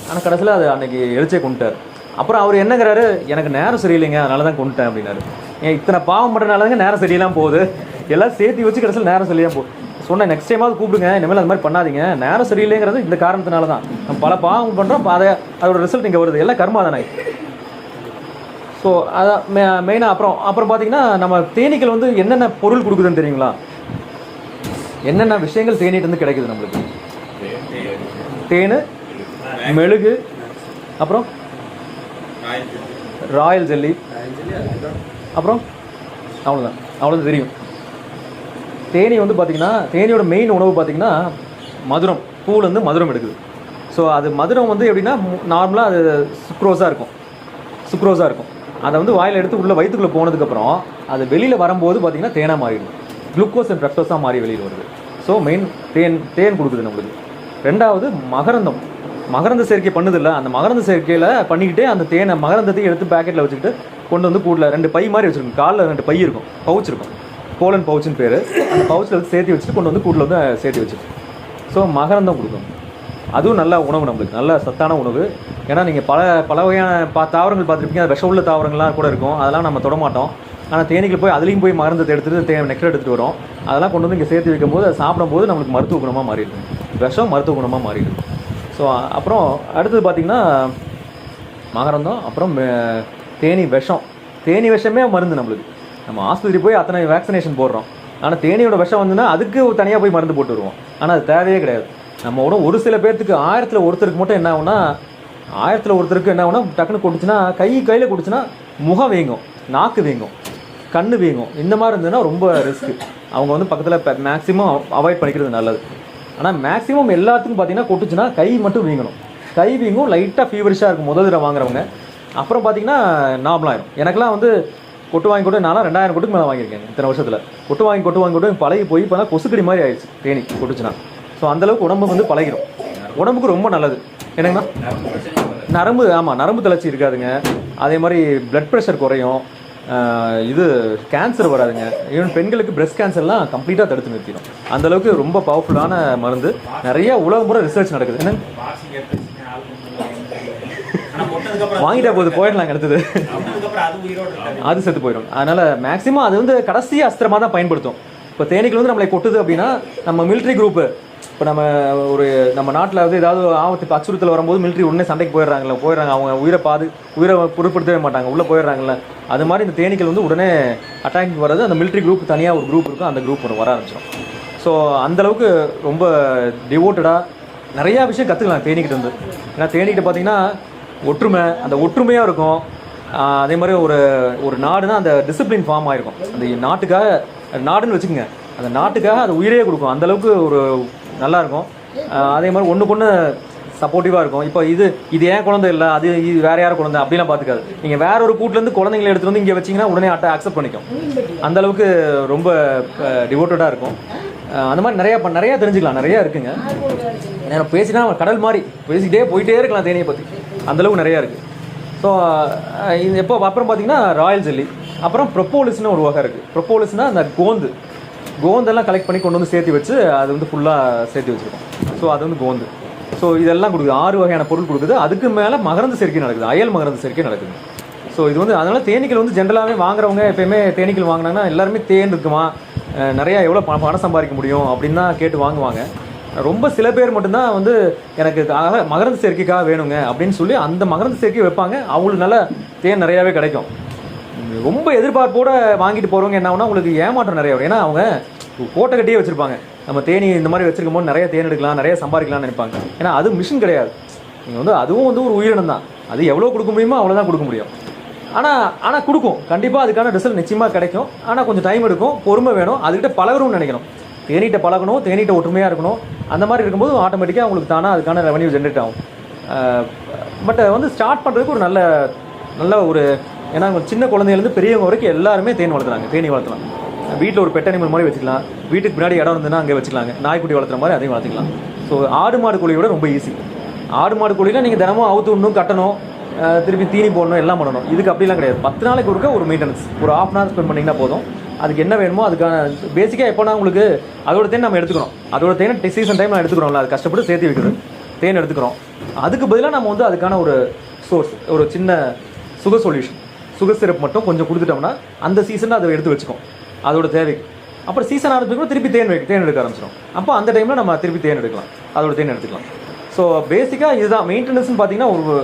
ஆனால் கடைசியில் அது அன்றைக்கி எரிச்சே கொண்டுட்டார். அப்புறம் அவர் என்னங்கிறாரு, எனக்கு நேரம் சரியில்லைங்க, அதனால தான் கொண்டுட்டேன் அப்படின்னாரு. ஏன் இத்தனை பாவம் பண்ணுறதுனால தாங்க நேரம் சரியில்லாமல் போகுது, எல்லாம் சேர்த்து வச்சு கடைசியில் நேரம் சரியில்லாமல் போகுது. சொன்னேன் நெக்ஸ்ட் டைமாவது கூப்பிடுங்க, இனிமேல் அது மாதிரி பண்ணாதீங்க, நேரம் சரியில்லைங்கிறது இந்த காரணத்தினால தான். நம்ம பல பாவம் பண்ணுறோம், அதோட ரிசல்ட் இங்கே வருது, எல்லாம் கர்மா தானே. ஸோ அதான் மெயினாக. அப்புறம் பார்த்தீங்கன்னா நம்ம தேனீக்கள் வந்து என்னென்ன பொருள் கொடுக்குதுன்னு தெரியுங்களா? என்னென்ன விஷயங்கள் தேனீட்டு கிடைக்குது நம்மளுக்கு? தேன், மெழுகு, அப்புறம் ராயல் ஜெல்லி, அப்புறம் அவ்வளோதான் தெரியும். தேனி வந்து பார்த்திங்கன்னா தேனியோட மெயின் உணவு பார்த்திங்கன்னா மதுரம். பூலேருந்து மதுரம் எடுக்குது. ஸோ அது மதுரம் வந்து எப்படின்னா நார்மலாக அது சுக்ரோஸாக இருக்கும். அதை வந்து வாயில் எடுத்து உள்ள வயிற்றுக்குள்ளே போனதுக்கப்புறம் அது வெளியில் வரும்போது பார்த்திங்கன்னா தேனாக மாறிடும். குளுக்கோஸ் அண்ட் ஃப்ரக்டோஸாக மாறி வெளியில் வருது. ஸோ மெயின் தேன் கொடுக்குது நம்மளுக்கு. ரெண்டாவது மகரந்த சேர்க்கை பண்ணுதில்ல, அந்த மகரந்த சேர்க்கையில் பண்ணிக்கிட்டே அந்த தேனை மகரந்தத்தையும் எடுத்து பேக்கெட்டில் வச்சுக்கிட்டு கொண்டு வந்து கூட்டில் 2 பை மாதிரி வச்சுருக்கும். காலில் 2 பை இருக்கும், பவுச் இருக்கும், கோலன் பவுச்சுன்னு பேர். அந்த பவுச்சில் வந்து சேர்த்து வச்சுட்டு கொண்டு வந்து கூட்டில் வந்து சேர்த்து வச்சுட்டு ஸோ மகரந்தம் கொடுக்கும். அதுவும் நல்ல உணவு, நம்மளுக்கு நல்ல சத்தான உணவு. ஏன்னா நீங்கள் பல வகையான தாவரங்கள் பார்த்துருப்பீங்க, அது விஷ உள்ள தாவரங்கள்லாம் கூட இருக்கும், அதெல்லாம் நம்ம தொடமாட்டோம். ஆனால் தேனீக்கள் போய் அதுலேயும் போய் மருந்தத்தை எடுத்துகிட்டு நெக்டர் எடுத்துகிட்டு வரும். அதெல்லாம் கொண்டு வந்து இங்கே சேர்த்து வைக்கும்போது அதை சாப்பிடும்போது நம்மளுக்கு மருத்துவ குணமாக மாறிடுது, விஷம் மருத்துவ குணமாக மாறிடுது. ஸோ அப்புறம் அடுத்தது பார்த்திங்கன்னா மகரந்தம், அப்புறம் தேனி விஷமே மருந்து நம்மளுக்கு. நம்ம ஆஸ்பத்திரி போய் அத்தனை வேக்சினேஷன் போடுறோம், ஆனால் தேனியோட விஷம் வந்துன்னா அதுக்கு தனியாக போய் மருந்து போட்டு வருவோம். ஆனால் அது தேவையே கிடையாது. நம்ம ஒரு சில பேர்த்துக்கு 1000ல் ஒருத்தருக்கு மட்டும் என்ன ஆகுனா, டக்குன்னு கொட்டுச்சுன்னா கையில் கொட்டுச்சுன்னா முகம் வீங்கும், நாக்கு வீங்கும், கண்ணு வீங்கும். இந்த மாதிரி இருந்ததுன்னா ரொம்ப ரிஸ்க்கு. அவங்க வந்து பக்கத்தில் மேக்ஸிமம் அவாய்ட் பண்ணிக்கிறது நல்லது. ஆனால் மேக்ஸிமம் எல்லாத்துக்கும் பார்த்தீங்கன்னா கொட்டுச்சுன்னா கை மட்டும் வீங்கணும். கை வீங்கும், லைட்டாக ஃபீவரிஷாக இருக்கும் முதல் தடவை வாங்குறவங்க. அப்புறம் பார்த்தீங்கன்னா நார்மலாகிடும். எனக்குலாம் வந்து கொட்டு வாங்கி நான்லாம் 2000 கொட்டுக்கு மேலே வாங்கியிருக்கேன் இத்தனை வருஷத்தில். கொட்டு வாங்கி பழகி போய் இப்போ கொசுக்கடி மாதிரி ஆயிடுச்சு தேனி கொட்டுச்சுன்னா. ஸோ அந்தளவுக்கு உடம்புக்கு வந்து பழகிடும். உடம்புக்கு ரொம்ப நல்லது. என்னங்கண்ணா? நரம்பு தளர்ச்சி இருக்காதுங்க. அதே மாதிரி பிளட் ப்ரெஷர் குறையும். இது கேன்சர் வராதுங்க. ஈவன் பெண்களுக்கு பிரஸ்ட் கேன்சர்லாம் கம்ப்ளீட்டாக தடுத்து நிறுத்திடும். அந்தளவுக்கு ரொம்ப பவர்ஃபுல்லான மருந்து. நிறைய உலகம் பூரா ரிசர்ச் நடக்குது. என்ன வாங்கிட்டா போது போயிடலாம், அடுத்தது அது செத்து போயிடும். அதனால் மேக்ஸிமம் அது வந்து கடைசி அஸ்திரமாக தான் பயன்படுத்தும். இப்போ தேனீக்கள் வந்து நம்மளை கொட்டுது அப்படின்னா, நம்ம மிலிட்ரி குரூப்பு, இப்போ நம்ம நாட்டில் வந்து ஏதாவது ஆபத்து அச்சுறுத்தல் வரும்போது மிலிட்ரி உடனே சண்டைக்கு போயிடுறாங்க. அவங்க உயிரை பொருட்படுத்தவே மாட்டாங்க, உள்ளே போயிடுறாங்கல்ல. அது மாதிரி இந்த தேனீக்கள் வந்து உடனே அட்டாக் வர்றது. அந்த மிலிட்ரி குரூப் தனியாக ஒரு குரூப் இருக்கும், அந்த குரூப் வர ஆரம்பிச்சிடும். ஸோ அந்தளவுக்கு ரொம்ப டிவோட்டடாக நிறையா விஷயம் கற்றுக்கலாம் தேனீக்கிட்ட வந்து. ஏன்னா தேனீக்கிட்ட பார்த்தீங்கன்னா ஒற்றுமை, அந்த ஒற்றுமையாக இருக்கும். அதே மாதிரி ஒரு நாடுனா அந்த டிசிப்ளின் ஃபார்ம் ஆகிருக்கும். அந்த நாட்டுக்காக, நாடுன்னு வச்சுக்கோங்க, அந்த நாட்டுக்காக அது உயிரே கொடுக்கும். அந்தளவுக்கு ஒரு நல்லாயிருக்கும். அதே மாதிரி ஒன்றுக்கு ஒன்று சப்போர்ட்டிவாக இருக்கும். இப்போ இது ஏன் குழந்தை இல்லை, இது வேறு யார் குழந்தை அப்படிலாம் பார்த்துக்காது. நீங்கள் வேற ஒரு கூட்டிலேருந்து குழந்தைங்களை எடுத்துகிட்டு வந்து இங்கே வச்சிங்கன்னா உடனே அக்செப்ட் பண்ணிக்கும். அந்தளவுக்கு ரொம்ப டிவோட்டடாக இருக்கும். அந்த மாதிரி நிறையா தெரிஞ்சுக்கலாம், நிறையா இருக்குங்க. ஏன்னா பேசினா கடல் மாதிரி பேசிக்கிட்டே போயிட்டே இருக்கலாம் தேனியை பற்றி, அந்தளவுக்கு நிறையா இருக்குது. ஸோ இது எப்போ அப்புறம் பார்த்தீங்கன்னா ராயல் ஜெல்லி, அப்புறம் ப்ரொப்போலிஸ்னு ஒரு வகை இருக்குது. ப்ரொப்போலிஸ்னால் அந்த கோந்தெல்லாம் கலெக்ட் பண்ணி கொண்டு வந்து சேர்த்து வச்சு அது வந்து ஃபுல்லாக சேர்த்து வச்சுருக்கோம். ஸோ அது வந்து கோந்து. ஸோ இதெல்லாம் கொடுக்குது, 6 வகையான பொருள் கொடுக்குது. அதுக்கு மேலே மகரந்த சேர்க்கை நடக்குது, அயல் மகரந்த சேர்க்கை நடக்குது. ஸோ இது வந்து அதனால் தேனீக்கள் வந்து ஜென்ரலாகவே வாங்குறவங்க எப்போயுமே தேனீக்கள் வாங்கினாங்கன்னா எல்லாருமே தேன் இருக்குமா, நிறையா எவ்வளோ பணம் சம்பாதிக்க முடியும் அப்படின்னு தான் கேட்டு வாங்குவாங்க. ரொம்ப சில பேர் மட்டும்தான் வந்து எனக்கு மகரந்த சேர்க்கைக்காக வேணுங்க அப்படின்னு சொல்லி அந்த மகரந்த சேர்க்கை வைப்பாங்க. அவங்களுக்கு நல்ல தேன் நிறையாவே கிடைக்கும். ரொம்ப எதிர்பார்ப்போடு வாங்கிட்டு போகிறவங்க என்ன ஆகுனா உங்களுக்கு ஏமாற்றம் நிறைய வரும். ஏன்னா அவங்க கோட்டை கட்டியே வச்சுருப்பாங்க, நம்ம தேனி இந்த மாதிரி வச்சுருக்கும் போது நிறைய தேன் எடுக்கலாம், நிறைய சம்பாதிக்கலாம்னு நினைப்பாங்க. ஏன்னா அது மிஷின் கிடையாது. நீங்கள் வந்து அதுவும் வந்து ஒரு உயிரினம் தான். அது எவ்வளோ கொடுக்க முடியுமோ அவ்வளோதான் கொடுக்க முடியும். ஆனால் கொடுக்கும், கண்டிப்பாக அதுக்கான ரிசல்ட் நிச்சயமாக கிடைக்கும். ஆனால் கொஞ்சம் டைம் எடுக்கும், பொறுமை வேணும், அதுக்கிட்ட பழகணும்னு நினைக்கணும். தேனீட்ட பழகணும், தேனீட்ட ஒற்றுமையாக இருக்கணும். அந்த மாதிரி இருக்கும்போது ஆட்டோமேட்டிக்காக உங்களுக்கு தானாக அதுக்கான ரெவன்யூ ஜென்ரேட் ஆகும். பட் வந்து ஸ்டார்ட் பண்ணுறதுக்கு ஒரு நல்ல ஒரு, ஏன்னா சின்ன குழந்தைலேருந்து பெரியவங்க வரைக்கும் எல்லாருமே தேனி வளர்த்தலாம். வீட்டில் ஒரு பெட் அனிமல் மாதிரி வச்சுக்கலாம். வீட்டுக்கு பின்னாடி இடம் இருந்ததுன்னா அங்கே வச்சுக்கலாங்க. நாய்க்குட்டி வளர்த்துற மாதிரி அதையும் வளர்த்துக்கலாம். ஸோ ஆடு மாடு கோழியோட ரொம்ப ஈஸி. ஆடு மாடு கோழியில் நீங்கள் தினமும் அவுத்து விடணும், கட்டணும், திருப்பி தீனி போடணும், எல்லாம் பண்ணணும். இதுக்கு அப்படிலாம் கிடையாது. 10 நாளைக்கு ஒருக்க ஒரு மெயின்டெனன்ஸ், ஒரு 1/2 hour ஸ்பெண்ட் பண்ணிங்கன்னா போதும். அதுக்கு என்ன வேணுமோ அதுக்கான பேசிக்காக எப்போனா உங்களுக்கு அதோட தேன் நம்ம எடுத்துக்கிறோம். அதோட தேனை சீசன் டைம் நான் எடுத்துக்கிறோம்ல, அது கஷ்டப்பட்டு சேர்த்து வைக்கிறது தேன் எடுத்துக்கிறோம். அதுக்கு பதிலாக நம்ம வந்து அதுக்கான ஒரு சோர்ஸ், ஒரு சின்ன சுகர் சிரப் மட்டும் கொஞ்சம் கொடுத்துட்டோம்னா அந்த சீசனில் அதை எடுத்து வச்சுக்கோம் அதோட தேவைக்கு. அப்புறம் சீசன் ஆரம்பிச்சுக்கணும், திருப்பி தேன் எடுக்க ஆரம்பிச்சிடும். அப்போ அந்த டைமில் நம்ம திருப்பி தேன் எடுக்கலாம், அதோட தேன் எடுத்துக்கலாம். ஸோ பேசிக்காக இதுதான் மெயின்டெனன்ஸ்னு பார்த்தீங்கன்னா.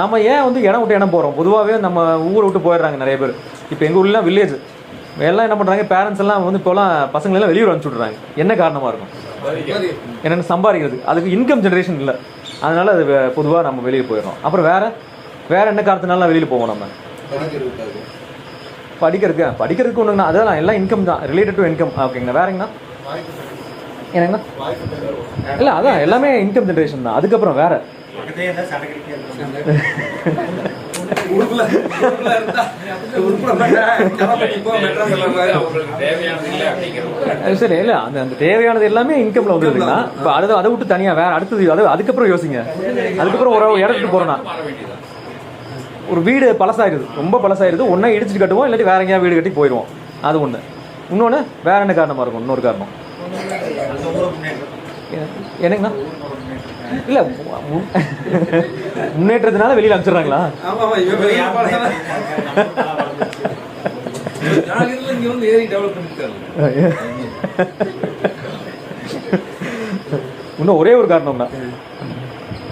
நம்ம ஏன் வந்து இடம் விட்டு இடம் போகிறோம், பொதுவாகவே நம்ம ஊரை விட்டு போயிடுறாங்க நிறைய பேர். இப்போ எங்கள் ஊர்லாம் வில்லேஜ் எல்லாம் என்ன பண்ணுறாங்க, பேரண்ட்ஸ் எல்லாம் வந்து இப்போலாம் பசங்களெல்லாம் வெளியூர் அனுப்பிச்சு விட்றாங்க. என்ன காரணமாக இருக்கும், என்னென்ன சம்பாதிக்கிறது, அதுக்கு இன்கம் ஜென்ரேஷன் இல்லை. அதனால் அது பொதுவாக நம்ம வெளியே போயிடுறோம். அப்புறம் வேறு என்ன காரணத்தினால வெளியில் போவோம், நம்ம படிக்கிறதுக்கு ஒன்றுங்கண்ணா. அதெல்லாம் எல்லாம் இன்கம் தான், ரிலேட்டட் டு இன்கம். ஓகேங்கண்ணா. வேறங்கண்ணா என்னங்கண்ணா? இல்லை அதான் எல்லாமே இன்கம் ஜென்ரேஷன் தான். அதுக்கப்புறம் வேறு சரி இல்லை, அந்த தேவையானது எல்லாமே இன்கம்ல வந்துருக்குன்னா இப்போ அதை விட்டு தனியாக வேற அடுத்தது அதுக்கப்புறம் யோசிங்க. அதுக்கப்புறம் ஒரு இடத்துக்கு போகிறோன்னா ஒரு வீடு பழசாயிருது, ரொம்ப பழசாயிருது, ஒன்றா இடிச்சுட்டு கட்டுவோம், இல்லாட்டி வேற எங்கேயா வீடு கட்டி போயிடுவோம். அது ஒன்று. இன்னொன்று வேற என்ன காரணமாக இருக்கும், இன்னொரு காரணம் என்னங்கண்ணா? இல்லை முன்னேற்றத்தினால வெளியில் அனுப்பிச்சிடுறாங்களா? இன்னும் ஒரே ஒரு காரணம் தான்,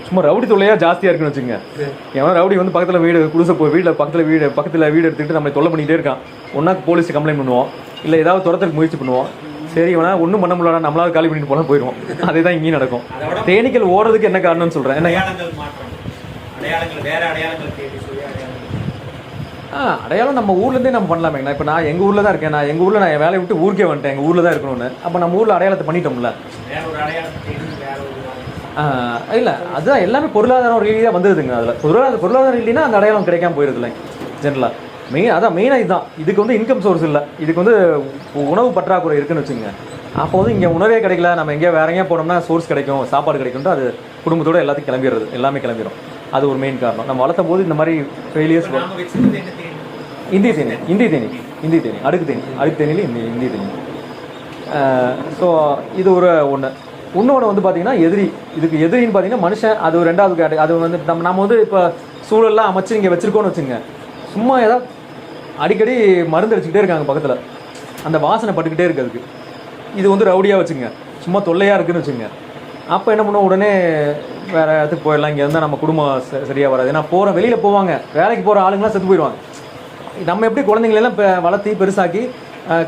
சும்மா ரவுடி தொல்லையாக ஜாஸ்தியாக இருக்குன்னு வச்சுங்க. ஏன்னா ரவுடி வந்து பக்கத்தில் வீடு வீட்டில் பக்கத்தில் வீடு எடுத்துக்கிட்டு நம்மளை தொல்லை பண்ணிகிட்டே இருக்கான். ஒன்றா போலீஸ் கம்ப்ளைண்ட் பண்ணுவோம், இல்லை ஏதாவது துரத்துக்கு முயற்சி பண்ணுவோம். சரி இவனா ஒன்றும் பண்ண முடியல, நம்மளாவது காலி பண்ணிட்டு போனால் போயிடுவோம். அதே தான் இங்கேயும் நடக்கும். தேனீக்கள் ஓடுறதுக்கு என்ன காரணம்னு சொல்கிறேன். என்ன அடையாளம் நம்ம ஊர்லேருந்தே நம்ம பண்ணலாமேங்கண்ணா. இப்போ நான் எங்கள் ஊரில் தான் இருக்கேன், எங்கள் ஊரில் நான் வேலையை விட்டு ஊருக்கே வந்துட்டேன், எங்கள் ஊரில் தான் இருக்கணும்னு. அப்போ நம்ம ஊரில் அடையாளத்தை பண்ணிட்டோம்ல. இல்லை அதுதான் எல்லாமே பொருளாதாரம் ரீதியாக வந்துடுதுங்க. அதில் பொருளாதாரம் இல்லைன்னா அந்த அடையாளம் கிடைக்காம போயிடுது இல்லைங்க ஜென்ரலாக. மெயினாக இதுதான். இதுக்கு வந்து இன்கம் சோர்ஸ் இல்லை, இதுக்கு வந்து உணவு பற்றாக்குறை இருக்குன்னு வச்சுங்க. அப்போ வந்து இங்கே உணவே கிடைக்கல, நம்ம எங்கேயா வேற எங்கேயா போனோம்னா சோர்ஸ் கிடைக்கும், சாப்பாடு கிடைக்கும்ட்டு அது குடும்பத்தோடு எல்லாத்தையும் எல்லாமே கிளம்பிடும். அது ஒரு மெயின் காரணம். நம்ம வளர்த்தும் போது இந்த மாதிரி ஃபெயிலியர்ஸ் வரும். இந்தி தேனி அடுக்கு தேனியில் இந்தி தேனி. ஸோ இது ஒரு ஒன்று. இன்னொன்று வந்து பார்த்தீங்கன்னா இதுக்கு எதிரின்னு பார்த்தீங்கன்னா மனுஷன். அது ஒரு ரெண்டாவது கேட்டு. அது வந்து நம்ம வந்து இப்போ சூழல்லாம் அமைச்சு இங்கே வச்சுருக்கோன்னு வச்சுங்க, சும்மா ஏதாவது அடிக்கடி மருந்து அடிச்சுக்கிட்டே இருக்காங்க பக்கத்தில், அந்த வாசனை பட்டுக்கிட்டே இருக்குது அதுக்கு. இது வந்து ரவுடியாக வச்சுங்க, சும்மா தொல்லையாக இருக்குதுன்னு வச்சுங்க. அப்போ என்ன பண்ணுவோம், உடனே வேறு இடத்துக்கு போயிடலாம், இங்கே இருந்தால் நம்ம குடும்பம் சரியாக வராது. ஏன்னா வெளியில் போவாங்க, வேலைக்கு போகிற ஆளுங்களாம் செத்து போயிடுவாங்க. நம்ம எப்படி குழந்தைங்களெல்லாம் இப்போ வளர்த்தி பெருசாக்கி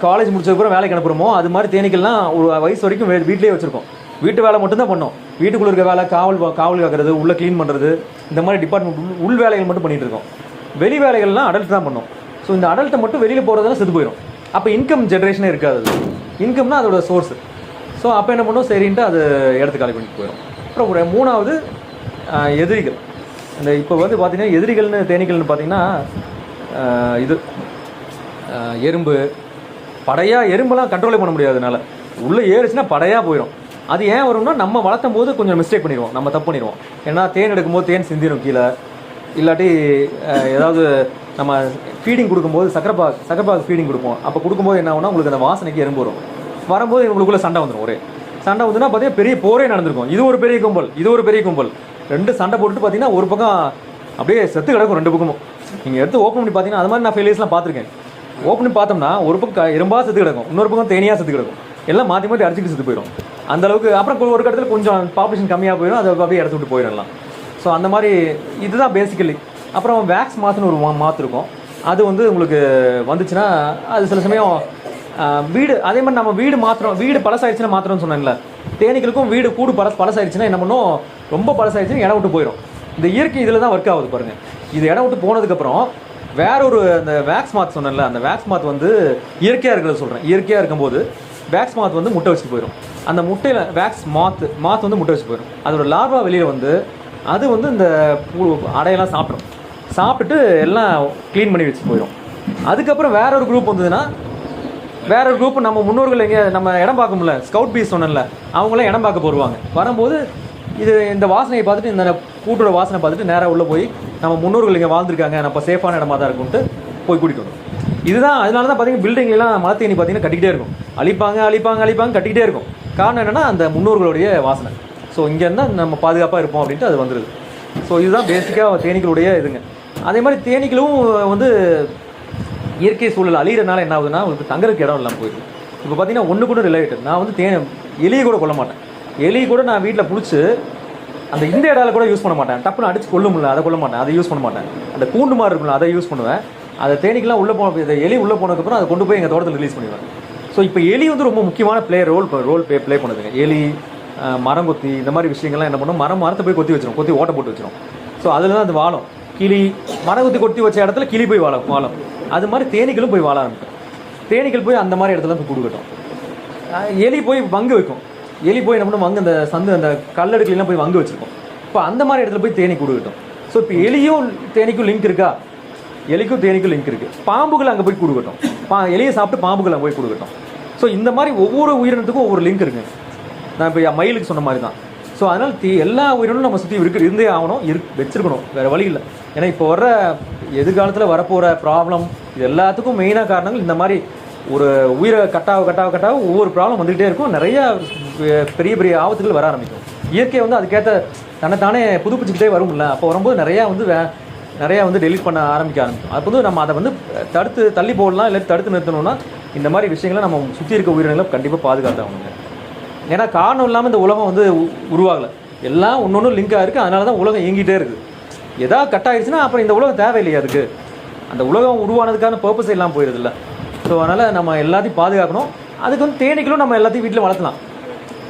காலேஜ் முடிச்சதுக்கப்புறம் வேலைக்கு அனுப்புகிறோமோ, அது மாதிரி தேனீக்கள்லாம் ஒரு வயசு வரைக்கும் வீட்டிலேயே வச்சுருக்கோம். வீட்டு வேலை மட்டும்தான் பண்ணோம். வீட்டுக்குள்ளே இருக்க வேலை, காவல் காக்கிறது, உள்ளே க்ளீன் பண்ணுறது, இந்த மாதிரி டிபார்ட்மெண்ட் உள் வேலைகள் மட்டும் பண்ணிகிட்டு இருக்கோம். வெளி வேலைகள்லாம் அடல்ட் தான் பண்ணோம். ஸோ இந்த அடல்ட்டை மட்டும் வெளியில் போகிறதெல்லாம் செத்து போயிடும். அப்போ இன்கம் ஜென்ரேஷனே இருக்காது. இன்கம்னா அதோட சோர்ஸு. ஸோ அப்போ என்ன பண்ணுவோம், சரின்ட்டு அது இடத்து காலி பண்ணிட்டு போயிடும். அப்புறம் ஒரு மூணாவது எதிரிகள். இந்த இப்போ வந்து பார்த்திங்கன்னா எதிரிகள்னு தேனீக்கள்னு பார்த்திங்கன்னா எறும்பு, எறும்பெல்லாம் கண்ட்ரோலே பண்ண முடியாதனால உள்ளே ஏறிச்சுன்னா படையாக போயிடும். அது ஏன் வரும்னா, நம்ம வளர்த்தும் போது கொஞ்சம் மிஸ்டேக் பண்ணிடுவோம், நம்ம தப்பு பண்ணிடுவோம். ஏன்னா தேன் எடுக்கும்போது தேன் சிந்திடும் கீழே, இல்லாட்டி ஏதாவது நம்ம ஃபீடிங் கொடுக்கும்போது சக்கரப்பாகு ஃபீடிங் கொடுப்போம். அப்போ கொடுக்கும்போது என்ன ஆகும்னா, உங்களுக்கு அந்த வாசனைக்கு எறும்பு வரும்போது உங்களுக்குள்ளே சண்டை வந்துடும். சண்டை வந்துன்னா பார்த்தீங்கன்னா பெரிய போரே நடந்திருக்கும். இது ஒரு பெரிய கும்பல், ரெண்டு சண்டை போட்டுட்டு பார்த்தீங்கன்னா ஒரு பக்கம் அப்படியே செத்து கிடக்கும், ரெண்டு பக்கமும். நீங்கள் எடுத்து ஓப்பன் பண்ணி பார்த்தீங்கன்னா அது மாதிரி நான் ஃபெயிலியர்ஸ்லாம் பார்த்துருக்கேன். ஓப்பன் பண்ணி பார்த்தோம்னா ஒரு பக்கம் எறும்பாக செத்து கிடக்கும், இன்னொரு பக்கம் தேனியாக செத்து கிடக்கும். எல்லாம் மாற்றி அடிச்சுட்டு செத்து போயிடும். அந்தளவுக்கு அப்புறம் ஒரு இடத்துல கொஞ்சம் பாப்புலேஷன் கம்மியாக போயிடும், அதை அப்படியே இடத்து விட்டு போயிடலாம். ஸோ அந்த மாதிரி இதுதான் பேசிக்கலி. அப்புறம் வேக்ஸ் மாத்துன்னு ஒரு மாற்று இருக்கும். அது வந்து உங்களுக்கு வந்துச்சுன்னா அது சில சமயம் வீடு, அதே மாதிரி நம்ம வீடு பழசாயிடுச்சுன்னா மாத்திரம்னு சொன்னேன்ல, தேனீக்களுக்கும் வீடு கூடு பழசாயிடுச்சுன்னா என்ன பண்ணும், ரொம்ப பழசாயிடுச்சுன்னா இடம் விட்டு போயிடும். இந்த இயற்கை இதில் தான் ஒர்க் ஆகுது பாருங்கள். இது இடம் விட்டு போனதுக்கப்புறம் வேற ஒரு அந்த வேக்ஸ் மாத் சொன்னேன்ல, அந்த வேக்ஸ் மாத் வந்து இயற்கையாக இருக்கிறத சொல்கிறேன். இயற்கையாக இருக்கும்போது வேக்ஸ் மாத் வந்து முட்டை வச்சுட்டு போயிடும். அந்த முட்டையில் வேக்ஸ் மாத் வந்து முட்டை வச்சு போயிடும். அதோட லார்வா வெளியில் வந்து அது வந்து இந்த அடையெல்லாம் சாப்பிட்டுட்டு எல்லாம் க்ளீன் பண்ணி வச்சு போயிடும். அதுக்கப்புறம் வேற ஒரு குரூப் வந்ததுன்னா, வேற ஒரு குரூப் நம்ம முன்னோர்கள் எங்கே நம்ம இடம் பார்க்க முடியல, ஸ்கவுட் பீஸ் சொன்னேன்ல, அவங்களாம் இடம் பார்க்க போடுவாங்க. வரும்போது இந்த வாசனையை பார்த்துட்டு, இந்த கூட்டோட வாசனை பார்த்துட்டு நேராக உள்ளே போய் நம்ம முன்னோர்கள் இங்கே வாழ்ந்துருக்காங்க, நம்ம சேஃபான இடமா தான் இருக்கும்ட்டு போய் கூட்டிகிட்டு வரும். இதுதான் அதனால தான் பார்த்தீங்கன்னா பில்டிங்லாம் மரத்தேனி பார்த்தீங்கன்னா கட்டிக்கிட்டே இருக்கும், அழிப்பாங்க கட்டிக்கிட்டே இருக்கும். காரணம் என்னென்னா அந்த முன்னோர்களுடைய வாசனை. ஸோ இங்கேருந்து நம்ம பாதுகாப்பாக இருப்போம் அப்படின்ட்டு அது வந்துடுது. ஸோ இதுதான் பேசிக்காக தேனீக்களுடைய இதுங்க. அதே மாதிரி தேனீக்களும் வந்து இயற்கை சூழல் அழிகிறனால என்ன ஆகுதுன்னா, உங்களுக்கு தங்குறதுக்கு இடம் இல்லாமல் போயிடுது. இப்போ பார்த்தீங்கன்னா ஒன்று கூட ரிலேட்டட், நான் வந்து எலியை கூட கொல்ல மாட்டேன். எலி கூட நான் வீட்டில் பிடிச்சி அந்த இந்த இடால கூட யூஸ் பண்ண மாட்டேன். டப்புன்னு அடிச்சு கொல்ல முடியல, அதை கொல்ல மாட்டேன், அதை யூஸ் பண்ண மாட்டேன். அந்த கூண்டு மாதிரி இருக்குல்ல, அதை யூஸ் பண்ணுவேன். அதை தேனீக்கெல்லாம் உள்ளே எலி உள்ளே போனதுக்கப்புறம் அதை கொண்டு போய் எங்கள் தோட்டத்தில் ரிலீஸ் பண்ணிடுவேன். ஸோ இப்போ எலி வந்து ரொம்ப முக்கியமான ரோல் ப்ளே பண்ணுதுங்க. எலி, மரம் கொத்தி, இந்த மாதிரி விஷயங்கள்லாம் என்ன பண்ணும், மரத்தை போய் கொத்தி ஓட்டை போட்டு வச்சிடும். ஸோ அதில் தான் அது வாழும். கிளி மரம் கொத்தி வச்ச இடத்துல கிளி போய் வாழும். அது மாதிரி தேனீக்களும் போய் வாழ ஆரம்பிக்கும். தேனீக்கள் போய் அந்த மாதிரி இடத்துல போய் கூடு கட்டும். எலி போய் வங்கு வைக்கும். எலி போய் என்ன பண்ணும், வங்கு அந்த கல்லடுக்கலாம் போய் வங்கு வச்சிருக்கும். இப்போ அந்த மாதிரி இடத்துல போய் தேனீ கூடு கட்டும். ஸோ இப்போ எலியும் தேனீக்கும் லிங்க் இருக்கா? எலிக்கும் தேனீக்கும் லிங்க் இருக்குது. பாம்புகள் அங்கே போய் கூடு கட்டும். எலியை சாப்பிட்டு பாம்புகள் அங்கே போய் கூடு கட்டும். ஸோ இந்த மாதிரி ஒவ்வொரு உயிரினத்துக்கும் ஒவ்வொரு லிங்க் இருக்குங்க. நான் இப்போ மயிலுக்கு சொன்ன மாதிரி தான். ஸோ அதனால் எல்லா உயிரினும் நம்ம சுற்றி இருந்தே ஆகணும், வச்சிருக்கணும், வேறு வழி இல்லை. ஏன்னா இப்போ வர்ற எதிர்காலத்தில் வரப்போகிற ப்ராப்ளம் இது எல்லாத்துக்கும் மெயினாக காரணங்கள் இந்த மாதிரி ஒரு உயிரை கட்டாக ஒவ்வொரு ப்ராப்ளம் வந்துகிட்டே இருக்கும். நிறைய பெரிய பெரிய ஆபத்துகள் வர ஆரம்பிக்கும். இயற்கை வந்து அதுக்கேற்ற தன்னைத்தானே புதுப்பிச்சுக்கிட்டே வரும்ல. அப்போ வரும்போது நிறையா வந்து டெலீட் பண்ண ஆரம்பிக்கும். அப்போ வந்து நம்ம அதை வந்து தள்ளி போடலாம், இல்லை தடுத்து நிறுத்தணும்னா இந்த மாதிரி விஷயங்களை நம்ம சுற்றி இருக்க உயிரினங்களை கண்டிப்பாக பாதுகாத்தாகணுங்க. ஏன்னா காரணம் இல்லாமல் இந்த உலகம் வந்து உருவாகலை. எல்லாம் ஒன்று லிங்காக இருக்குது. அதனால தான் உலகம் இயங்கிட்டே இருக்குது. எதாவது கட் ஆகிடுச்சுன்னா அப்புறம் இந்த உலகம் தேவையில்லையா? அதுக்கு அந்த உலகம் உருவானதுக்கான பர்பஸ் எல்லாம் போயிடுதில்ல. ஸோ அதனால் நம்ம எல்லாத்தையும் பாதுகாக்கணும். அதுக்கு வந்து தேனீக்களும் நம்ம எல்லாத்தையும் வீட்டில் வளர்த்தலாம்.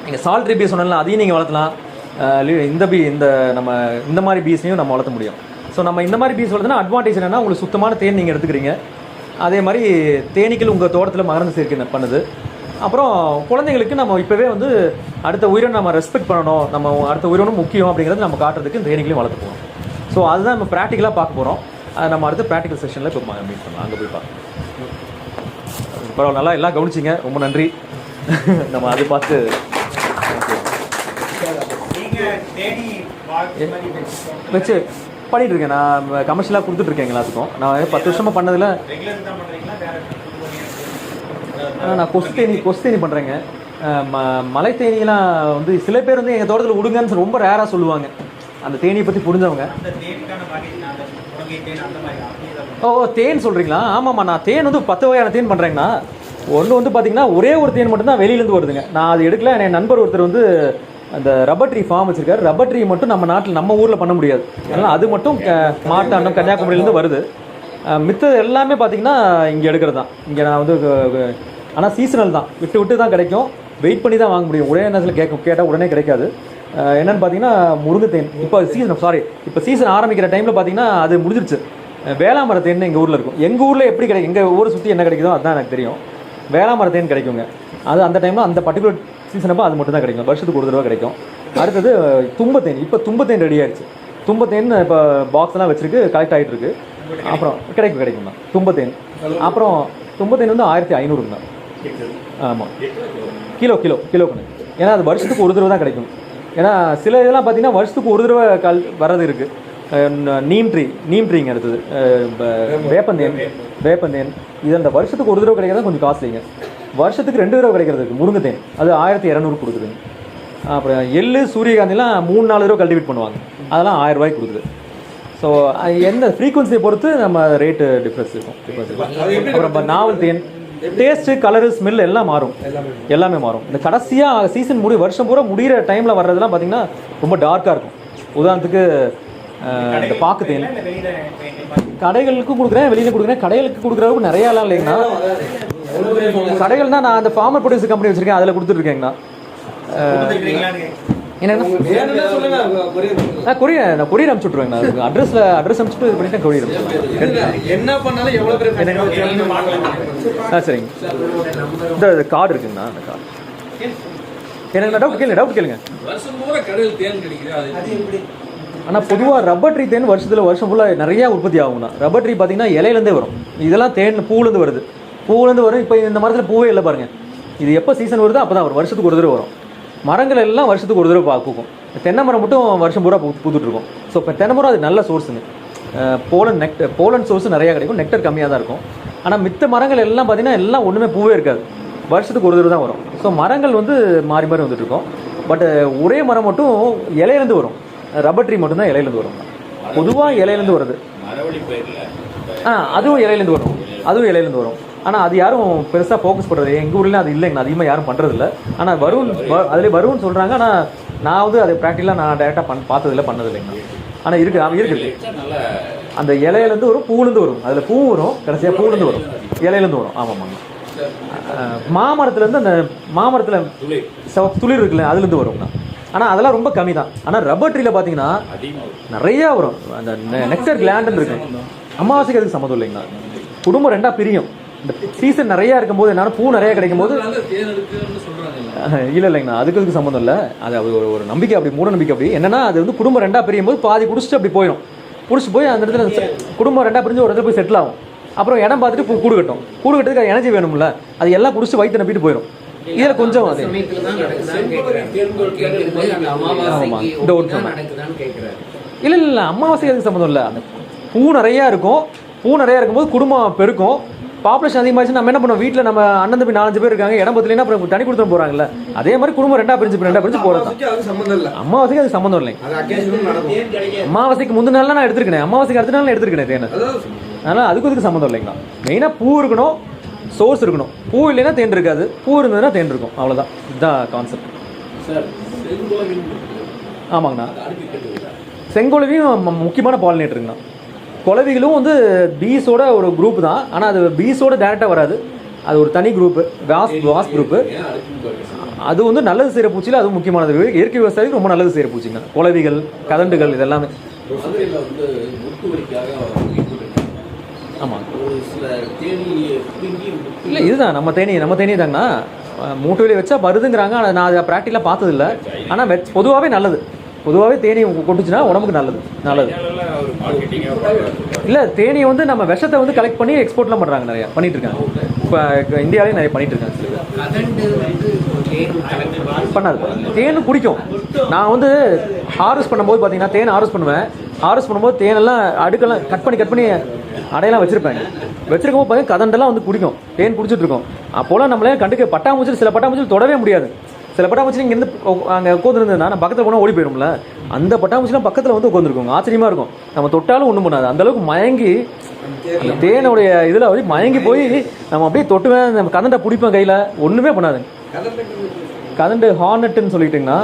நீங்கள் சால்ட்ரி பீஸ் சொன்னால அதையும் நீங்கள் வளர்த்தலாம். இந்த மாதிரி பீஸையும் நம்ம வளர்த்த முடியும். ஸோ நம்ம இந்த மாதிரி பீஸ் வளர்த்தனா அட்வான்டேஜ் என்னென்னா, உங்களுக்கு சுத்தமான தேன் நீங்கள் எடுத்துக்கிறீங்க. அதே மாதிரி தேனீக்கள் உங்கள் தோட்டத்தில் மகரந்த சேர்க்கை பண்ணுது. அப்புறம் குழந்தைங்களுக்கு நம்ம இப்போவே வந்து அடுத்த உயிரினம் நம்ம ரெஸ்பெக்ட் பண்ணணும், நம்ம அடுத்த உயிரினம் முக்கியம் அப்படிங்கிறது நம்ம காட்டுறதுக்கு இந்த தேனீக்களையும் வளர்த்து போகிறோம். ஸோ அதுதான் நம்ம ப்ராக்டிக்கலாக பார்க்க போகிறோம். அதை நம்ம அடுத்த ப்ராக்டிக்கல் செஷனில் இப்போ மீட் பண்ணலாம். அங்கே போய் பார்க்கலாம். பரவாயில்ல, நல்லா எல்லாம் கவனிச்சிங்க, ரொம்ப நன்றி. நம்ம அது பார்த்து வச்சு பண்ணிட்டு இருக்கேன். நான் கமர்ஷியலாக கொடுத்துட்ருக்கேன் எல்லாத்துக்கும். நான் 10 வருஷமாக பண்ணதில் நான் கொசு தேனி பண்ணுறேங்க. மலை தேனியெல்லாம் வந்து சில பேர் வந்து எங்கள் தோட்டத்தில் விடுங்கன்னு ரொம்ப ரேராக சொல்லுவாங்க, அந்த தேனியை பற்றி புரிஞ்சவங்க. ஓ தேன் சொல்கிறீங்களா? ஆமாம்மா, நான் தேன் வந்து 10 வகையான தேன் பண்ணுறேங்கண்ணா. ஒன்று வந்து பார்த்தீங்கன்னா ஒரே ஒரு தேன் மட்டும்தான் வெளியிலேருந்து வருதுங்க. நான் அது எடுக்கல. என் நண்பர் ஒருத்தர் வந்து அந்த ரப்பர் ட்ரீ ஃபார்ம் வச்சிருக்காரு. ரப்பர் ட்ரீ மட்டும் நம்ம நாட்டில் நம்ம ஊரில் பண்ண முடியாது. அதனால் அது மட்டும் மாட்டாண்டம் கன்னியாகுமரியிலேருந்து வருது. மித்தது எல்லாமே பார்த்தீங்கன்னா இங்கே எடுக்கிறது தான். இங்கே நான் வந்து ஆனால் சீசனல் தான், விட்டு விட்டு தான் கிடைக்கும். வெயிட் பண்ணி தான் வாங்க முடியும். ஒரே நேரத்தில் கேட்டால் உடனே கிடைக்காது. என்னென்னு பார்த்தீங்கன்னா முருங்கை தேன் இப்போ சீசன் ஆரம்பிக்கிற டைமில் பார்த்தீங்கன்னா அது முடிஞ்சிருச்சு. வேளாமர தேன் எங்கள் ஊரில் இருக்கும். எங்கள் ஊரில் எப்படி கிடைக்கும், எங்கள் ஊரை சுற்றி என்ன கிடைக்குதோ அதுதான் எனக்கு தெரியும். வேளாமர தேன் கிடைக்குங்க. அது அந்த டைமில் அந்த பர்டிகுலர் சீசனப்போ அது மட்டும் தான் கிடைக்கும். வருஷத்துக்கு ஒரு தடவை கிடைக்கும். அடுத்தது தும்பத்தேன். இப்போ தும்பத்தேன் ரெடி ஆயிடுச்சு. தும்பத்தேன் இப்போ பாக்ஸ்லாம் வச்சுருக்கு, கலெக்ட் ஆகிட்டு இருக்கு. அப்புறம் கிடைக்குங்கண்ணா தும்பத்தேன். அப்புறம் தும்பத்தேன் வந்து 1500ங்கண்ணா. ஆமாம், கிலோக்குண்ணே. ஏன்னா அது வருஷத்துக்கு ஒரு தடவை தான் கிடைக்கும். ஏன்னா சில இதெல்லாம் பார்த்தீங்கன்னா வருஷத்துக்கு ஒரு தடவை வர்றது இருக்குது. நீம் ட்ரீங்க அடுத்தது வேப்பந்தேன். இது அந்த வருஷத்துக்கு ஒரு தடவை கிடைக்கிறதா கொஞ்சம் காஸ்ட்லிங்க. வருஷத்துக்கு 2 தடவை கிடைக்கிறது இருக்குது முருங்கைத்தேன். அது 1200 கொடுக்குதுங்க. அப்புறம் எள்ளு சூரியகாந்திலாம் 3-4 தடவை கல்டிவேட் பண்ணுவாங்க. அதெல்லாம் 1000 ரூபாய்க்கு கொடுக்குது. ஸோ எந்த ஃப்ரீக்வன்சியை பொறுத்து நம்ம ரேட்டு டிஃப்ரென்ஸ் இருக்கும். அப்புறம் நாவல் தேன் டேஸ்ட்டு, கலரு, ஸ்மெல் எல்லாம் மாறும். எல்லாமே மாறும். இந்த கடைசியாக சீசன் வருஷம் பூரா முடிகிற டைமில் வர்றதுலாம் பார்த்திங்கன்னா ரொம்ப டார்க்காக இருக்கும். உதாரணத்துக்கு இந்த பாக்கு தேன் கடைகளுக்கும் கொடுக்குறேன், வெளியில் கொடுக்குறேன். கடைகளுக்கு கொடுக்குறதுக்கு நிறையாலாம் இல்லைங்கண்ணா. கடைகள்னா நான் அந்த ஃபார்மர் ப்ரொடியூசர் கம்பெனி வச்சுருக்கேன், அதில் கொடுத்துட்ருக்கேங்கண்ணா. என்னங்கண்ணா கொரியர் அனுப்பிச்சு விட்ருவேங்கண்ணா. அட்ரஸ் அனுப்பிச்சுட்டு இது பண்ணிட்டு கொரியர் என்ன பண்ணாலும் எவ்வளோ பேர் சரிங்க. இந்த கார்டு இருக்குங்கண்ணா, அந்த கார்டு எனக்கு டவுட் கேளுங்க. ஆனால் பொதுவாக ரப்பர் ட்ரீ தேன் வருஷம் ஃபுல்லாக நிறையா உற்பத்தி ஆகும்ண்ணா. ரப்பர் ட்ரீ பார்த்தீங்கன்னா இலையிலேருந்தே வரும். இதெல்லாம் தேன் பூலேருந்து வருது. வரும். இப்போ இந்த மரத்தில் பூவே இல்லை பாருங்கள். இது எப்போ சீசன் வருதோ அப்போ தான் வரும். வருஷத்துக்கு ஒரு தடவை வரும். மரங்கள் எல்லாம் வருஷத்துக்கு ஒரு தடவை பூக்கும். தென்னை மரம் மட்டும் வருஷம் பூரா பூத்துட்ருக்கும். ஸோ இப்போ தென்னை மரம் அது நல்ல சோர்ஸுங்க. போலன் சோர்ஸ் நிறையா கிடைக்கும். நெக்டர் கம்மியாக தான் இருக்கும். ஆனால் மித்த மரங்கள் எல்லாம் பார்த்தீங்கன்னா எல்லாம் ஒன்றுமே பூவே இருக்காது. வருஷத்துக்கு ஒரு தடவை தான் வரும். ஸோ மரங்கள் வந்து மாறி வந்துட்டுருக்கோம். பட் ஒரே மரம் மட்டும் இலையிலேருந்து வரும். ரப்பர் ட்ரீ மட்டும்தான் இலையிலேருந்து வரும். பொதுவாக இலையிலேருந்து வருது. அதுவும் இலையிலேருந்து வரும். ஆனால் அது யாரும் பெருசாக ஃபோக்கஸ் பண்ணுறது எங்கள் ஊர்லேயும் அது இல்லைங்கண்ணா. அதிகமாக யாரும் பண்ணுறதில்ல. ஆனால் அதிலே வரும்னு சொல்கிறாங்க. ஆனால் நான் வந்து அதை ப்ராக்டிக்கலாக நான் டேரெக்டாக பண்ணதில்லைங்கண்ணா. ஆனால் இருக்குது அந்த இலையிலேருந்து வரும், பூலேருந்து வரும். அதில் பூ வரும், கடைசியாக பூலேருந்து வரும், இலையிலேருந்து வரும். ஆமாம்மாங்க. மாமரத்துலேருந்து அந்த மாமரத்தில் துளிர் இருக்குல்ல, அதுலேருந்து வரும்ண்ணா. ஆனால் அதெல்லாம் ரொம்ப கம்மி தான். ஆனால் ரப்பர் ட்ரீல பார்த்தீங்கன்னா நிறையா வரும். அந்த நெக்டர் கிளாண்டுன்னு இருக்கு. அமாவாசைக்கு அதுக்கு சம்மந்தம் இல்லைங்கண்ணா. குடும்பம் 2ஆக பிரியும். இந்த சீசன் நிறையா இருக்கும்போது என்னன்னா பூ நிறையா கிடைக்கும் போது இல்லைங்கண்ணா, அதுக்கு சம்மந்தம் இல்லை. அது ஒரு நம்பிக்கை, அப்படி மூட நம்பிக்கை. அப்படி என்னன்னா அது வந்து குடும்பம் 2ஆக பிரியும் போது பாதி குடிச்சிட்டு அப்படி போயிடும். குடிச்சிட்டு போய் அந்த இடத்துல குடும்பம் 2ஆக பிரிஞ்சு ஒரு இடத்துல போய் செட்டில் ஆகும். அப்புறம் இடம் பார்த்துட்டு கூடு கட்டுறதுக்கு எனர்ஜி வேணும்ல, அது எல்லாம் குடிச்சு வயிற்று நம்பிட்டு போயிடும். இதில் கொஞ்சம் இல்லை அமாவாசை அதுக்கு சம்மந்தம் இல்லை. அந்த பூ நிறையா இருக்கும்போது குடும்பம் பெருக்கும். பாப்புலேஷன் அதிகமாகிடுச்சு. நம்ம என்ன பண்ணுவோம், வீட்டில் நம்ம அண்ணன் தம்பி 4-5 பேர் இருக்காங்க, இடம் பத்தலைன்னா அப்புறம் தனி கொடுத்துட்டு போகிறாங்கல்ல. அதே மாதிரி குடும்பம் 2ஆக பிரிஞ்சு போகிறது. அமாவாசைக்கு அது சம்மந்தம் இல்லைங்க. அமாவாசைக்கு முந்தின நாள் நான் எடுத்துருக்கேன், அமாவாசைக்கு அடுத்த நாள் எடுத்துருக்கேன் தேனை. அதனால் அதுக்கு சம்மந்தம் இல்லைங்கண்ணா. மெயினாக பூ இருக்கணும், சோர்ஸ் இருக்கணும். பூ இல்லைன்னா தேன் இருக்காது, பூ இருந்ததுன்னா தேன் இருக்கும். அவ்வளோதான், இதுதான் கான்செப்ட். ஆமாங்கண்ணா. செங்கோலவியும் முக்கியமான பாலினேட்டருங்கண்ணா. குளவிகளும் வந்து பீஸோட ஒரு குரூப் தான். ஆனால் அது பீஸோட டேரெக்டாக வராது. அது ஒரு தனி குரூப்பு, வாஸ் குரூப்பு. அது வந்து நல்லது செய்கிற பூச்சியில் அதுவும் முக்கியமானது. இயற்கை விவசாயிக்கு ரொம்ப நல்லது செய்கிற பூச்சிங்க குளவிகள், கதண்டுகள், இதெல்லாமே. ஆமாம். இல்லை இதுதான் நம்ம தேனி தாங்கண்ணா. மூட்டையில வச்சா வருதுங்கிறாங்க. ஆனால் நான் அதை ப்ராக்டிக்கலாக பார்த்ததில்லை. ஆனால் பொதுவாகவே நல்லது. பொதுவாகவே தேனி கொட்டுச்சுன்னா உடம்புக்கு நல்லது. இல்லை தேனியை வந்து நம்ம விஷத்தை வந்து கலெக்ட் பண்ணி எக்ஸ்போர்ட்லாம் பண்ணுறாங்க, நிறையா பண்ணிட்டு இருக்காங்க. இப்போ இந்தியாவிலே நிறைய பண்ணிட்டு இருக்காங்க. பண்ணாது, தேன் குடிக்கும். நான் வந்து ஹார்வெஸ்ட் பண்ணும்போது பார்த்தீங்கன்னா தேன் ஹார்வெஸ்ட் பண்ணுவேன். ஹார்வெஸ்ட் பண்ணும்போது தேனெல்லாம் அடுக்கெல்லாம் கட் பண்ணி அடையெல்லாம் வச்சிருப்பாங்க. வச்சிருக்கும் போது பார்த்தீங்கன்னா கதண்டெல்லாம் வந்து குடிக்கும், தேன் குடிச்சிட்டு இருக்கோம். அப்போலாம் நம்மளே கண்டுக்க பட்டாம்பூச்சில் சில பட்டாம்பூச்சில் தொடவே முடியாது. சில பட்டாம்பூச்சி இங்கேருந்து அங்கே உட்காந்துருந்ததுன்னா நம்ம பக்கத்தில் போனால் ஓடி போயிடும்ல. அந்த பட்டாம்பூச்சிலாம் பக்கத்தில் வந்து உட்காந்துருக்கோங்க. ஆச்சரியமாக இருக்கும். நம்ம தொட்டாலும் ஒன்றும் பண்ணாது. அந்தளவுக்கு மயங்கி அந்த தேனுடைய இதில் வந்து மயங்கி போய் நம்ம அப்படியே தொட்டுவேன், நம்ம கதண்டை பிடிப்பேன் கையில், ஒன்றுமே பண்ணாது. கதண்டு ஹார்னட்டுன்னு சொல்லிட்டிங்கன்னா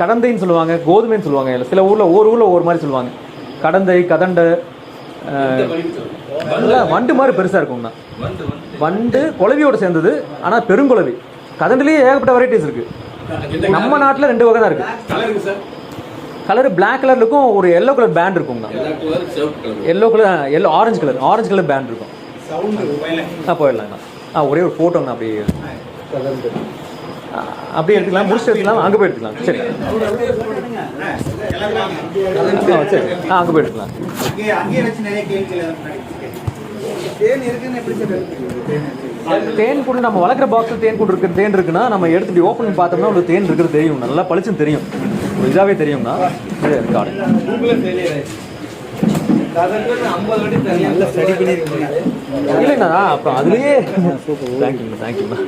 கடந்தைன்னு சொல்லுவாங்க, கோதுமைன்னு சொல்லுவாங்க. இல்லை சில ஊரில் ஒவ்வொரு மாதிரி சொல்லுவாங்க. கடந்தை, கதண்டு, வண்டு மாதிரி பெருசாக இருக்குங்கண்ணா. வண்டு குளவியோடு சேர்ந்தது, ஆனால் பெருங்குளவி. கதண்டுலேயே ஏகப்பட்ட வெரைட்டிஸ் இருக்குது. நம்ம நாட்டில் 2 வகை தான் இருக்குது. கலர் பிளாக் கலர் இருக்கும், ஒரு எல்லோ கலர் பேண்ட் இருக்குங்கண்ணா. ஆரஞ்சு கலர் பேண்ட் இருக்கும். போயிடலாங்கண்ணா. ஒரே ஒரு ஃபோட்டோங்கண்ணா. அப்படியே எடுத்துக்கலாம், முடிச்சுட்டு எடுத்துக்கலாம், அங்கே போய் எடுத்துக்கலாம். சரி சரி, அங்கே போய் எடுத்துக்கலாம். தேன் கூடு நம்ம வளர்க்குற பாக்ஸில் தேன் இருக்குன்னா நம்ம எடுத்து இப்படி ஓப்பன் பண்ணி பார்த்தோம்னா ஒரு தேன் இருக்கிறது தெரியும், நல்லா பளிச்சுன்னு தெரியும், ஒரு இதாகவே தெரியும்னா. இது கார்டு இல்லைங்கண்ணா. அப்புறம் அதுலேயே தேங்க்யூண்ணா.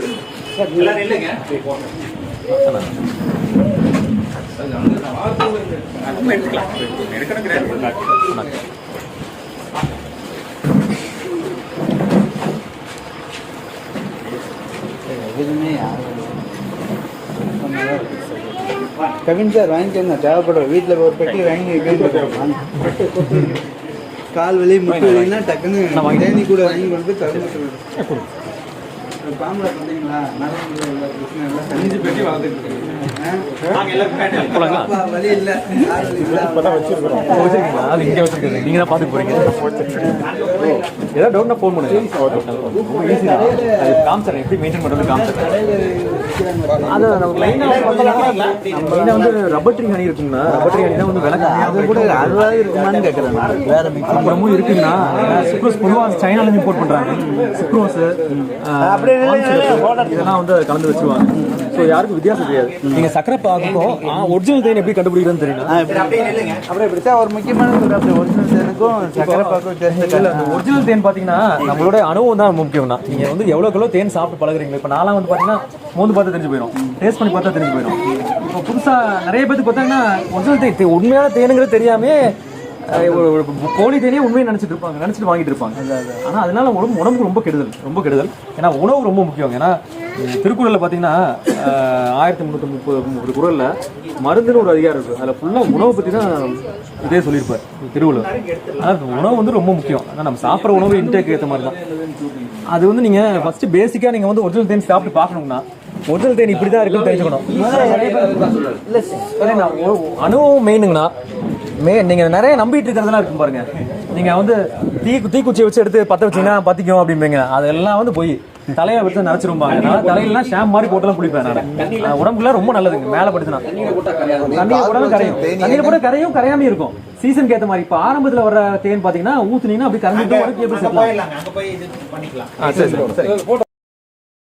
கவின் சார் வாங்கிக்கோங்க, தேவைப்படுற வீட்டில் ஒரு பெட்டி வாங்கி கால் வலி முட்டு வலின்னா டக்குன்னு தேனி கூட வாங்கி கொண்டு கரும்பு பாம்பளை பார்த்தீங்களா, அஞ்சு பெட்டி வளர்த்துட்டு வலி இல்லை அது இங்கே வச்சுருக்கீங்க, நீங்கள் தான் பார்த்துட்டு போகிறீங்க. ஏதாவது டவுட்னா ஃபோன் பண்ணுங்க. ஈஸி தான், அது காமிச்சிடறேன் எப்படி மெயின்டைன் பண்ணுறது காமிச்சிடறேன். அது நம்ம மெயினாக வந்து ரப்பர் ட்ரீ ஹனி இருக்குங்கண்ணா. ரப்பர் ட்ரீ ஹனி தான் வந்து விலை அது கூட அறுபது இருக்குமான்னு கேட்குறேன். வேறு மிக்ஸ் அப்புறமும் இருக்குங்கண்ணா. சுக்ரோஸ் பொதுவாக சைனாலேருந்து இம்போர்ட் பண்ணுறாங்க. சுக்ரோஸு இதெல்லாம் வந்து கலந்து வச்சுருவாங்க. ஸோ யாருக்கும் வித்தியாசம் தெரியாது. நீங்கள் சக்கரை பாகுக்கும் ஒரிஜினல் தேன் எப்படி கண்டுபிடிக்கிறதுன்னு தெரியும். அப்புறம் இப்படி தான் ஒரு முக்கியமான ஒரிஜினல் தேனுக்கும் சக்கரை பாக்கும் ஒரிஜினல் தேன் பார்த்தீங்கன்னா நம்மளோட அனுபவம் தான் முக்கியம்னா. நீங்கள் வந்து எவ்வளோ தேன் சாப்பிட்டு பழகுறீங்க. இப்போ நான்லாம் வந்து பார்த்தீங்கன்னா மோந்து பார்த்தா தெரிஞ்சு போயிடும், டேஸ்ட் பண்ணி பார்த்தா தெரிஞ்சு போயிடும். இப்போ புதுசாக நிறைய பேருக்கு பார்த்தாங்கன்னா ஒரிஜினல் தேன் உண்மையான தேனுங்கிறது தெரியாமே போலி தேனியே உண்மையை நினச்சிட்டு வாங்கிட்டு இருப்பாங்க. ஆனால் அதனால உடம்புக்கு ரொம்ப கெடுதல். ஏன்னா உணவு ரொம்ப முக்கியம். ஏன்னா திருக்குறளில் பார்த்தீங்கன்னா 1330 குறளில் மருந்துன்னு ஒரு அதிகாரம் இருக்குது. அதில் ஃபுல்லாக உணவை பற்றி தான் இதே சொல்லியிருப்பார் திருவள்ளுவர். ஆனால் உணவு வந்து ரொம்ப முக்கியம். ஆனால் நம்ம சாப்பிட்ற உணவு இன்டேக்கு ஏற்ற மாதிரி தான். அது வந்து நீங்கள் ஃபஸ்ட்டு பேசிக்காக நீங்கள் வந்து ஒரிஜினல் தேன் சாப்பிட்டு பார்க்கணும்னா ஒரிஜினல் தேன் இப்படி தான் இருக்குன்னு தெரிஞ்சுக்கணும். அனுபவம் மெயினுங்கண்ணா. நீங்கள் நிறைய நம்பிட்டு இருக்கிறதெல்லாம் இருக்கும் பாருங்க. நீங்கள் வந்து தீக்குச்சியை வச்சு எடுத்து பற்ற வச்சிங்கன்னா பற்றிக்கும் அப்படிம்பீங்க. அதெல்லாம் வந்து போய் தலையை வச்சு நினச்சிருப்பாங்க. நான் தலையிலாம் ஷாம் மாதிரி போட்டெல்லாம் குளிப்பேன். நான் உடம்புக்குலாம் ரொம்ப நல்லதுங்க. மேலே படுத்துனா தண்ணியில் போட்டாலும் கரையும், தண்ணியில் போட கரையாமே இருக்கும். சீசனுக்கு ஏற்ற மாதிரி. இப்போ ஆரம்பத்தில் வர தேன் பார்த்தீங்கன்னா ஊற்றுனீங்கன்னா அப்படி கரைஞ்சிட்டு. சரி சரி.